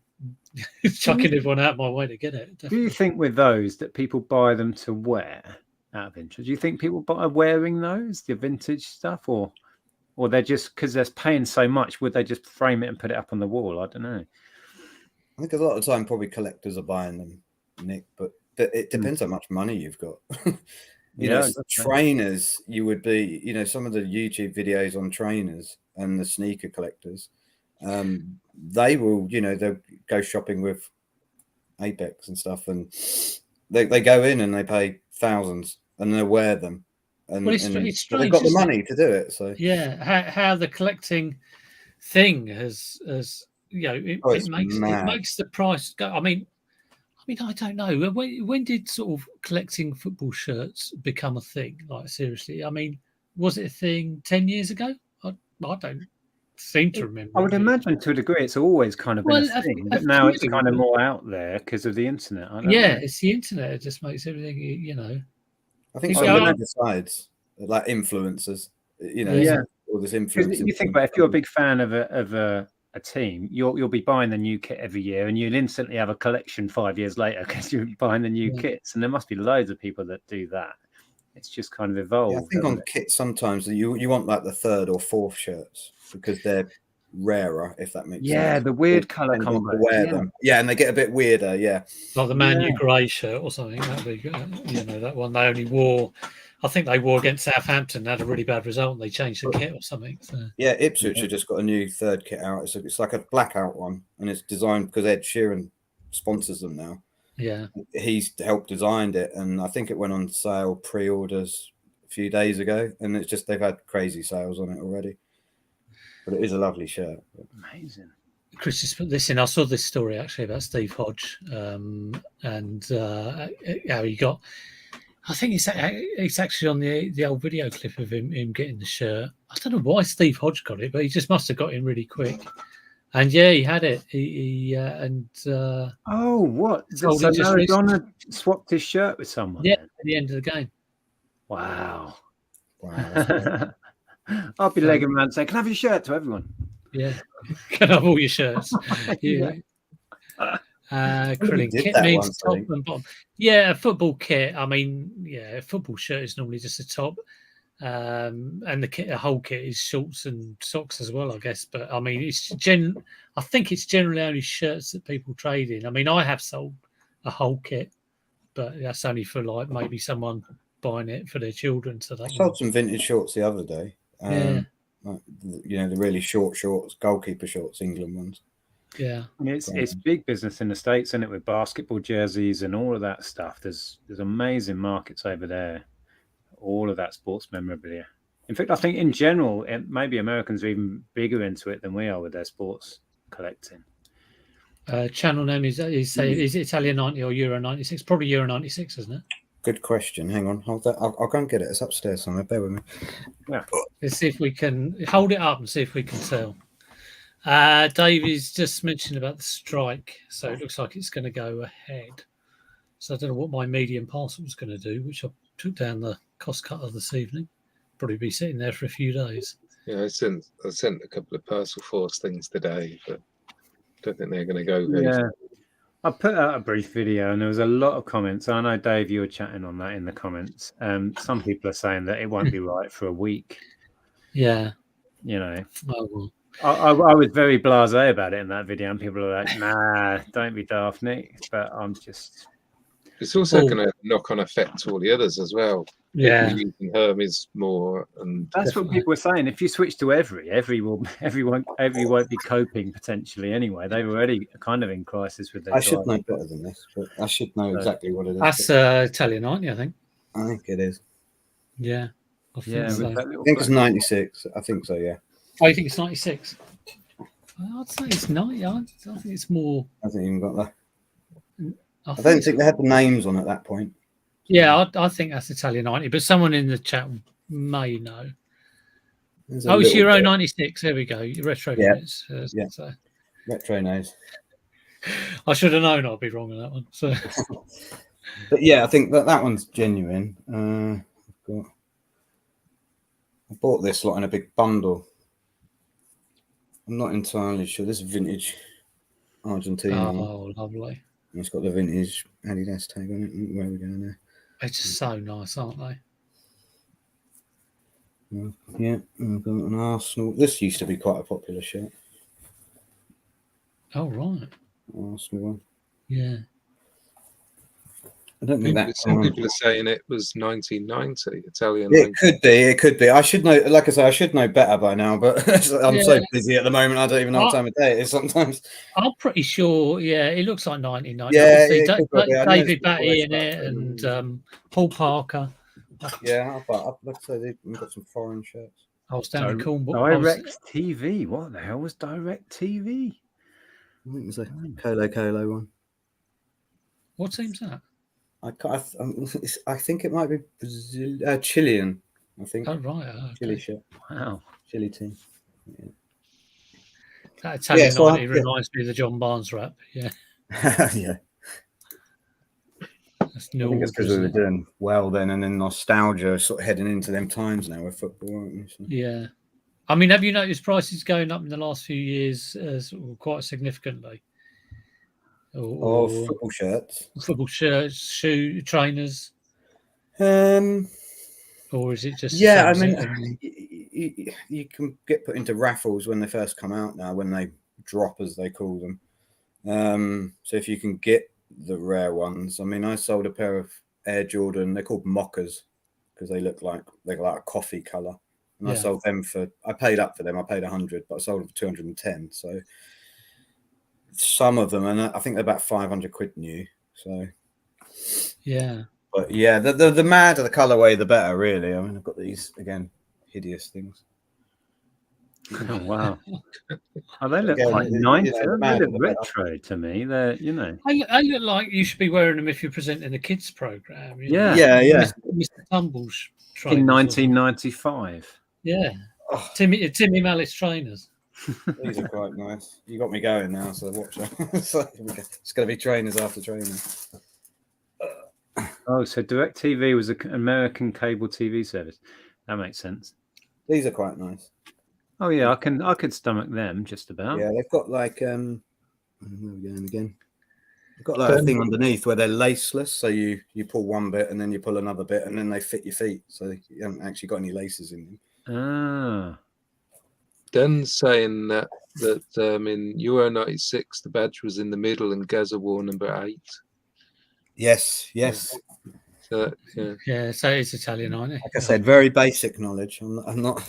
chucking everyone out my way to get it. Definitely. Do you think with those that people buy them to wear out of interest? Do you think people buy wearing those, the vintage stuff, or they're just because they're paying so much? Would they just frame it and put it up on the wall? I don't know. I think a lot of the time, probably collectors are buying them, Nick. But it depends how much money you've got. Trainers, you would be. Some of the YouTube videos on trainers and the sneaker collectors, they will. They'll go shopping with Apex and stuff, and they go in and they pay thousands and they'll wear them. And, it's strange, they've got the money to do it. So how the collecting thing has it makes the price go. I mean, I don't know. When did sort of collecting football shirts become a thing? Like seriously, I mean, was it a thing 10 years ago? I don't seem to remember. I would imagine to a degree it's always kind of been a thing, but now it's kind of more out there because of the internet. I don't know. It's the internet. It just makes everything, I think some of the sides, like influencers, all this influence. You think about if you're a big fan of a team, you'll be buying the new kit every year, and you'll instantly have a collection 5 years later because you're buying the new kits. And there must be loads of people that do that. It's just kind of evolved. I think on kits sometimes you want like the third or fourth shirts because they're rarer, if that makes sense. Yeah, the weird color combo. Yeah, and they get a bit weirder. Yeah, like the Man U grey shirt or something. That'd be good. That one they only wore. I think they wore against Southampton. Had a really bad result, and they changed the kit or something. So. Yeah, Ipswich have just got a new third kit out. It's like a blackout one, and it's designed because Ed Sheeran sponsors them now. Yeah, he's helped designed it, and I think it went on sale pre-orders a few days ago, and it's just they've had crazy sales on it already. But it is a lovely shirt. Amazing. Chris just put this in. I saw this story actually about Steve Hodge, and how he got. I think it's actually on the old video clip of him getting the shirt. I don't know why Steve Hodge got it, but he just must have got in really quick. And he had it. What? So Maradona swapped his shirt with someone? Yeah, at the end of the game. Wow. I'll be legging around saying, "Can I have your shirt?" to everyone. Yeah, can I have all your shirts? Yeah. Kit means top and bottom. Yeah, a football kit. I mean, a football shirt is normally just a top. and the whole kit is shorts and socks as well, I guess. But I mean, I think it's generally only shirts that people trade in. I mean, I have sold a whole kit, but that's only for like maybe someone buying it for their children. So I sold some vintage shorts the other day. Yeah. Like, the really short shorts, goalkeeper shorts, England ones. Yeah, and it's big business in the States, isn't it, with basketball jerseys and all of that stuff. There's amazing markets over there. All of that sports memorabilia. In fact, I think in general, maybe Americans are even bigger into it than we are with their sports collecting. channel name is saying is it Italian 90 or Euro 96? Probably Euro 96, isn't it? Good question. Hang on, hold that. I'll go and get it. It's upstairs somewhere. Bear with me. Yeah. Let's see if we can hold it up and see if we can tell. Davey's just mentioned about the strike, so it looks like it's going to go ahead. So I don't know what my medium parcel is going to do, which I took down the cost cutter this evening. Probably be sitting there for a few days. Yeah, I sent a couple of Parcel Force things today, but don't think they're going to go. Yeah. I put out a brief video and there was a lot of comments. I know, Dave, you were chatting on that in the comments. Some people are saying that it won't be right for a week. Yeah. You know. Oh, well. I was very blasé about it in that video, and people are like, nah, don't be daft, Nick. But I'm just... It's also going to knock on effect to all the others as well. Yeah. People using Hermes more, and that's what people were saying. If you switch to every won't be coping potentially anyway. They're already kind of in crisis with their. I should know better than this, but I should know exactly what it is. That's Italian, aren't you? I think. I think it is. Yeah. I think so. I think it's 96. I think so. Yeah. Oh, you think it's 96? I'd say it's 90. I think it's more. I haven't even got that. I don't think they had the names on at that point. Yeah, I think that's Italian 90, but someone in the chat may know. Oh, it's Euro 96. There we go. Retro units. Yeah. So. Retro knows. I should have known I'd be wrong on that one. So. But yeah, I think that one's genuine. I bought this lot in a big bundle. I'm not entirely sure. This is vintage Argentina. Oh, lovely. And it's got the vintage Adidas tag on it. Where are we going there? They're just so nice, aren't they? Yeah, I've got an Arsenal. This used to be quite a popular shirt. Oh, right. Arsenal one. Yeah. I don't think that. Some people are saying it was 1990 Italian. It could be. I should know. Like I say, I should know better by now. But I'm so busy at the moment. I don't even know what time of day it is sometimes. I'm pretty sure. Yeah, it looks like 1990. Yeah, David Batty in it, and Paul Parker. Yeah, like I say, we've got some foreign shirts. I was down in Cornwall. Direct TV. What the hell was Direct TV? I think it was a Colo one. What team's that? I think it might be Chilean. I think. Oh right, okay. Chile shirt. Wow, Chile team. Yeah. That Italian 90 reminds me of the John Barnes rap. Yeah. Yeah. That's I think it's because we were doing well then, and then nostalgia sort of heading into them times now with football, aren't we? So. Yeah. I mean, have you noticed prices going up in the last few years quite significantly? Or football shirts, shoe trainers, or is it just? Yeah, I mean, you can get put into raffles when they first come out now, when they drop, as they call them. So if you can get the rare ones, I mean, I sold a pair of Air Jordan. They're called mockers because they're like a coffee color, and I sold them I paid up for them. I paid 100, but I sold them for 210. So. Some of them, and I think they're about 500 quid new. So, yeah. But yeah, the madder the colorway, the better, really. I mean, I've got these again, hideous things. Oh wow! Oh, they look quite nice. They look retro to me. They're, I look like you should be wearing them if you're presenting a kids program. Yeah. Mr. Tumble's in 1995. Yeah. Oh. Timmy Mallis trainers. These are quite nice. You got me going now, so watch out. It's going to be trainers after trainers. Oh, so DirecTV was an American cable TV service. That makes sense. These are quite nice. Oh yeah, I could stomach them just about. Yeah, they've got like where are we going again? You've got that thing underneath where they're laceless, so you pull one bit and then you pull another bit, and then they fit your feet, so you haven't actually got any laces in them. Ah. Dan's saying that in Euro 96 the badge was in the middle and Gaza wore number 8. Yes. So Yeah, so it's Italian, aren't it? Like I said, very basic knowledge. I'm not.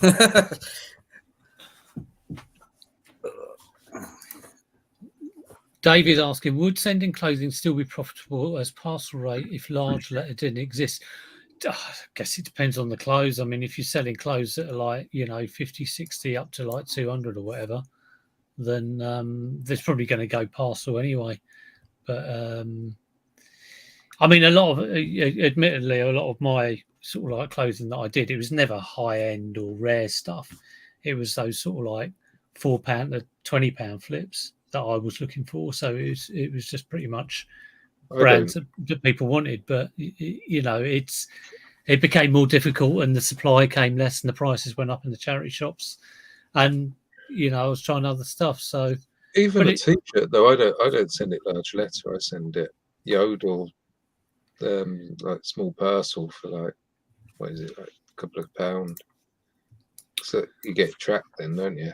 David asking, would sending clothing still be profitable as parcel rate if large letter didn't exist? I guess it depends on the clothes. I mean, if you're selling clothes that are like, 50, 60 up to like 200 or whatever, then there's probably going to go parcel anyway. But I mean, admittedly, a lot of my sort of like clothing that I did, it was never high end or rare stuff. It was those sort of like £4 to £20 flips that I was looking for. So it was just pretty much brands that people wanted. But it became more difficult, and the supply came less, and the prices went up in the charity shops. And I was trying other stuff. So even a t-shirt though, I don't send it large letter. I send it Yodel, like small parcel for like, what is it, like a couple of £1. So you get tracked then, don't you?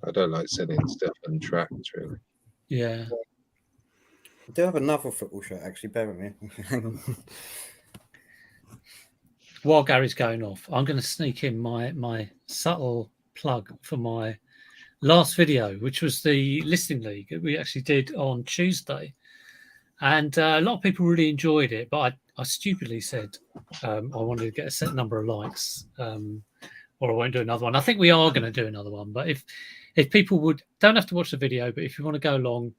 I don't like sending stuff untracked, really. Yeah. I do have another football shirt, actually. Bear with me. Hang on. While Gary's going off, I'm going to sneak in my subtle plug for my last video, which was the listing league that we actually did on Tuesday. And a lot of people really enjoyed it, but I stupidly said I wanted to get a set number of likes, or I won't do another one. I think we are going to do another one, but if people don't have to watch the video, but if you want to go along,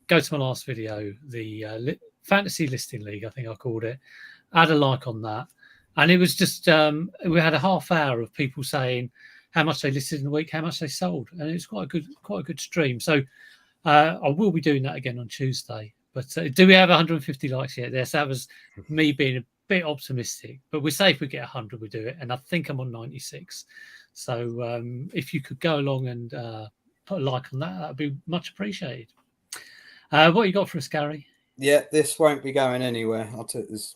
go to my last video, the Fantasy Listing League, I think I called it. Add a like on that. And it was just, we had a half hour of people saying how much they listed in the week, how much they sold. And it's quite a good stream. So I will be doing that again on Tuesday. But do we have 150 likes yet? Yes, that was me being a bit optimistic. But we say if we get 100, we do it. And I think I'm on 96. So if you could go along and put a like on that, that would be much appreciated. What you got for us, Gary? Yeah, this won't be going anywhere. I'll take this.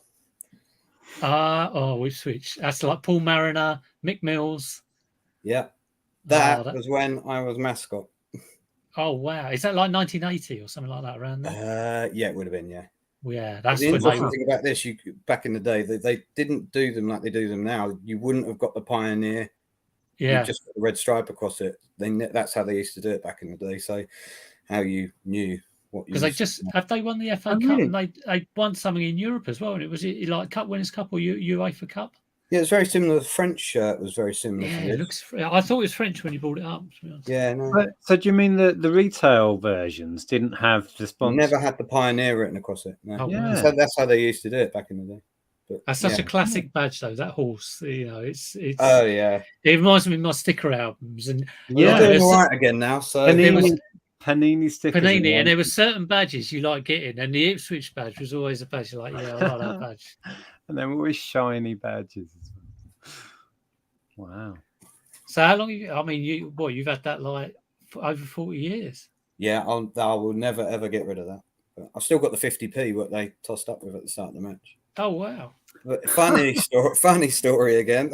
We've switched. That's like Paul Mariner, Mick Mills. Yeah, that was when I was mascot. Oh wow, is that like 1980 or something like that around there? Yeah, it would have been. Yeah. Yeah, that's the interesting thing about this. Back in the day, they didn't do them like they do them now. You wouldn't have got the Pioneer. Yeah, you just got the red stripe across it. That's how they used to do it back in the day. So how you knew. Because they won the FA Cup, really? and they won something in Europe as well, and it was like Cup Winners' Cup or UEFA Cup. Yeah, it's very similar. The French shirt was very similar. Yeah, to this. it looks. I thought it was French when you brought it up. To be honest. Yeah, no. So do you mean the retail versions didn't have the sponsor? Never had the Pioneer written across it. No. Oh, yeah, so that's how they used to do it back in the day. But, that's such a classic badge, though. That horse, it's. Oh yeah, it reminds me of my sticker albums, and yeah, doing all right again now. So Panini stickers. Panini, and there were certain badges you like getting, and the Ipswich badge was always a badge like, yeah, I like that badge. And they were always shiny badges as well. Wow. So how long? You've had that like for over 40 years. Yeah, I will never ever get rid of that. But I've still got the 50p what they tossed up with at the start of the match. Oh wow! But funny story again.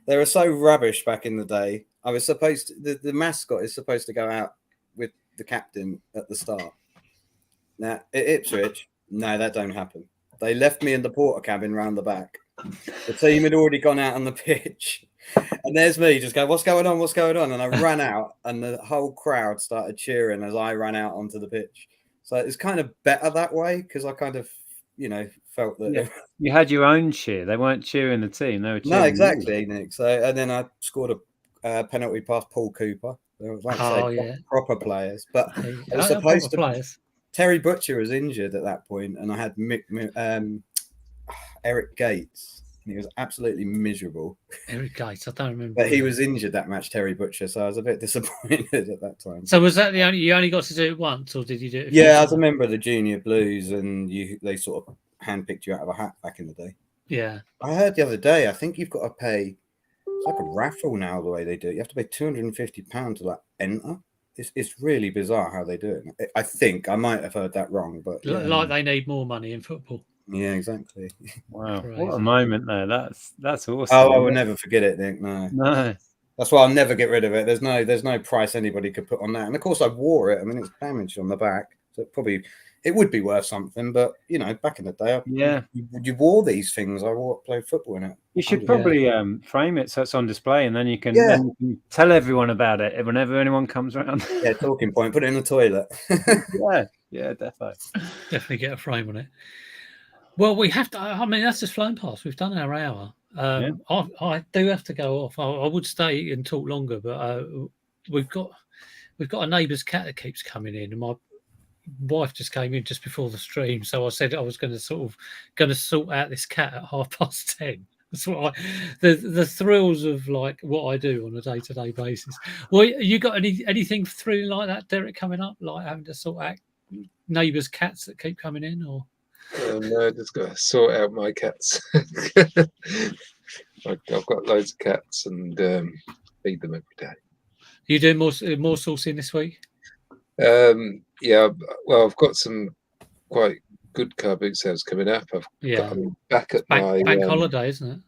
They were so rubbish back in the day. I was supposed to, the mascot is supposed to go out with the captain at the start. Now at Ipswich, no, that don't happen. They left me in the porter cabin round the back. The team had already gone out on the pitch, and there's me just going, "What's going on? What's going on?" And I ran out, and the whole crowd started cheering as I ran out onto the pitch. So it's kind of better that way because I kind of, felt that. Yeah. You had your own cheer. They weren't cheering the team. They were cheering. No, exactly, Nick. So and then I scored a penalty past Paul Cooper. Proper players, but it was supposed to. Players. Terry Butcher was injured at that point, and I had Eric Gates, and he was absolutely miserable. Eric Gates, I don't remember. But he was injured that match, Terry Butcher, so I was a bit disappointed at that time. So was that you only got to do it once, or did you do it? Yeah, I was a member of the Junior Blues, and they sort of handpicked you out of a hat back in the day. Yeah. I heard the other day, I think you've got to pay. It's like a raffle now, the way they do it. You have to pay £250 to enter. it's really bizarre how they do it. I think I might have heard that wrong, but yeah. Like they need more money in football. Yeah, exactly. Wow, Crazy. what a moment there. That's awesome. Oh, I will never forget it, Nick. No. That's why I'll never get rid of it. There's no price anybody could put on that. And of course, I wore it. I mean, it's damaged on the back, so it would be worth something. But you know, back in the day, you wore these things. Played football in it. You should probably frame it so it's on display, and then you can, then you can tell everyone about it whenever anyone comes around. Yeah, talking point. Put it in the toilet. yeah, definitely get a frame on it. Well, we have to. I mean, that's just flown past. We've done our hour. I do have to go off. I would stay and talk longer, but we've got a neighbour's cat that keeps coming in, and my wife just came in just before the stream, so I said I was going to sort out this cat at 10:30. That's what the thrills of like what I do on a day-to-day basis. Well, you got anything thrilling like that, Derek, coming up, like having to sort out neighbours' cats that keep coming in, or? No, I just got to sort out my cats. I've got loads of cats and feed them every day. Are you doing more sourcing this week? Yeah, well, I've got some quite good car boot sales coming up. I'm back at my bank holiday, isn't it?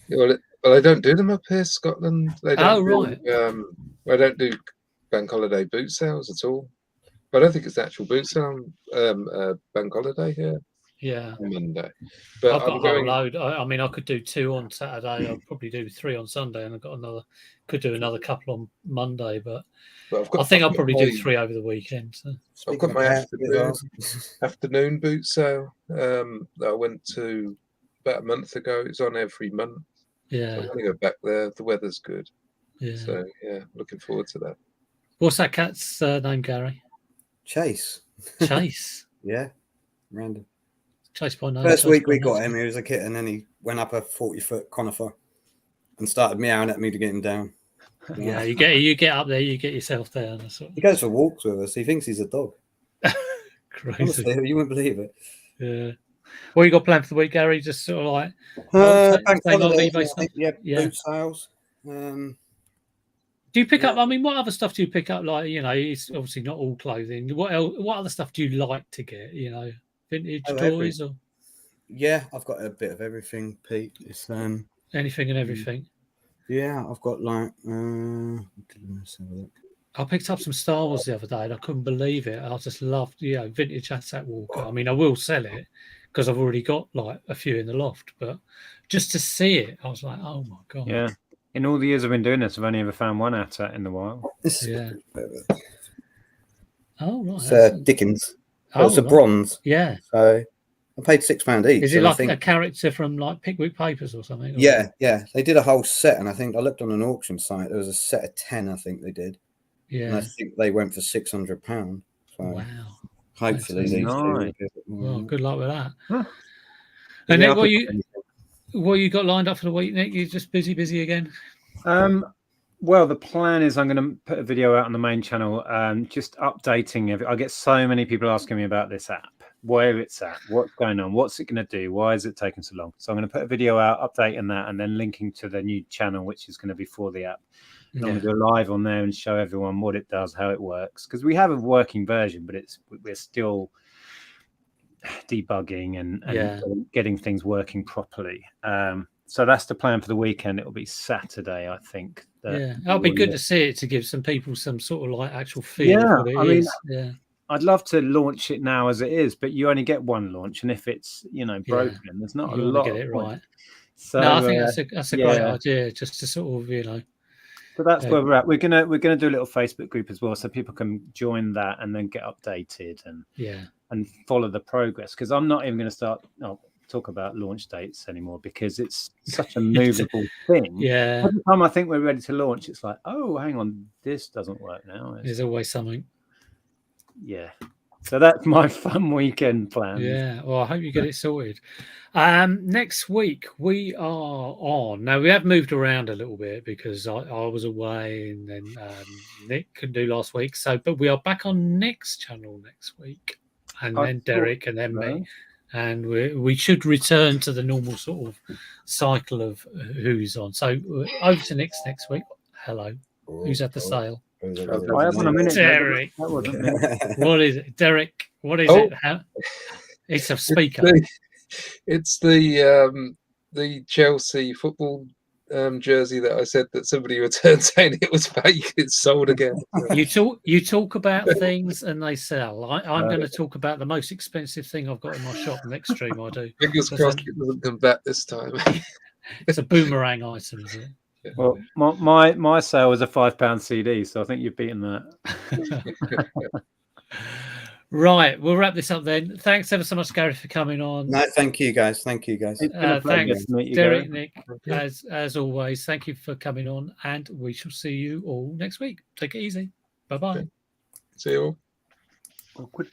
Well, they don't do them up here, Scotland. They don't right. I don't do bank holiday boot sales at all. But I don't think it's actual boot sale bank holiday here. Yeah, on Monday. But I've got a whole load. I mean, I could do 2 on Saturday. I'll probably do 3 on Sunday, and could do another couple on Monday. But I think I'll probably do 3 over the weekend. So. I've got my afternoon boot sale that I went to about a month ago. It's on every month. Yeah, so I'm going to go back there. The weather's good. Yeah. So looking forward to that. What's that cat's name, Gary? Chase. Chase. Yeah, random. Chase by name. First week we got him, he was a kitten, and then he went up a 40-foot conifer and started meowing at me to get him down. Yeah, you get up there, you get yourself down. He goes for walks with us. He thinks he's a dog. Crazy. Honestly, you wouldn't believe it. Yeah. What you got planned for the week, Gary? Just sort of like bank holidays, boot sales. Do you pick up? I mean, what other stuff do you pick up? Like, you know, it's obviously not all clothing. What else? What other stuff do you like to get? You know, vintage toys or? Yeah, I've got a bit of everything, Pete. It's anything and everything. Yeah, I've got like. Let's have a look. I picked up some Star Wars the other day, and I couldn't believe it. I just loved, vintage ASAT Walker. I mean, I will sell it because I've already got like a few in the loft, but just to see it, I was like, oh my god. Yeah. In all the years I've been doing this, I've only ever found one ASAT in the wild. Yeah. Oh right. It's Dickens. It's a bronze. Yeah. So I paid £6 each. Is it like a character from like Pickwick Papers or something? Yeah. They did a whole set, and I think I looked on an auction site. There was a set of 10. I think they did. Yeah. And I think they went for £600. So wow. Hopefully these nice. Well, good luck with that. Huh. And then what you got lined up for the week, Nick? You're just busy again? Well, the plan is I'm going to put a video out on the main channel, just updating. I get so many people asking me about this app, where it's at, what's going on, what's it going to do, why is it taking so long? So I'm going to put a video out updating that, and then linking to the new channel, which is going to be for the app. I'm going to go live on there and show everyone what it does, how it works, because we have a working version, but we're still debugging and getting things working properly. So that's the plan for the weekend. It'll be Saturday, I think. It'll be good to see it, to give some people some sort of like actual feel of what it is. I'd love to launch it now as it is, but you only get one launch, and if it's broken, there's not a lot. Get it right. So no, I think that's a great idea, just to sort of So that's where we're at. We're gonna do a little Facebook group as well, so people can join that and then get updated and follow the progress. Because I'm not even going to talk about launch dates anymore, because it's such a movable thing. Yeah. Every time I think we're ready to launch, it's like, oh, hang on, this doesn't work now. There's always something. Yeah. So that's my fun weekend plan. Yeah. Well, I hope you get it sorted. Next week we are on. Now we have moved around a little bit because I was away, and then Nick couldn't do last week. But we are back on Nick's channel next week, and then Derek, and then me. And we should return to the normal sort of cycle of who's on. So over to Nick's next week. Hello. Who's at the sale? I have one a minute. Derek. That wasn't me. What is it, Derek? What is Oh. it? It's a speaker. It's the Chelsea football jersey that I said that somebody returned saying it was fake. It's sold again. You talk about things and they sell. I'm going to talk about the most expensive thing I've got in my shop next stream. I do. Fingers crossed it doesn't come back this time. It's a boomerang item, is it? Yeah. Well, my sale was a £5 CD, so I think you've beaten that. Right, we'll wrap this up then. Thanks ever so much, Gary, for coming on. No, thank you guys. Thank you guys. It's been a pleasure Thanks, to meet you, Derek, Gary. Nick, as always. Thank you for coming on, and we shall see you all next week. Take it easy. Bye bye. See you all. Awkward.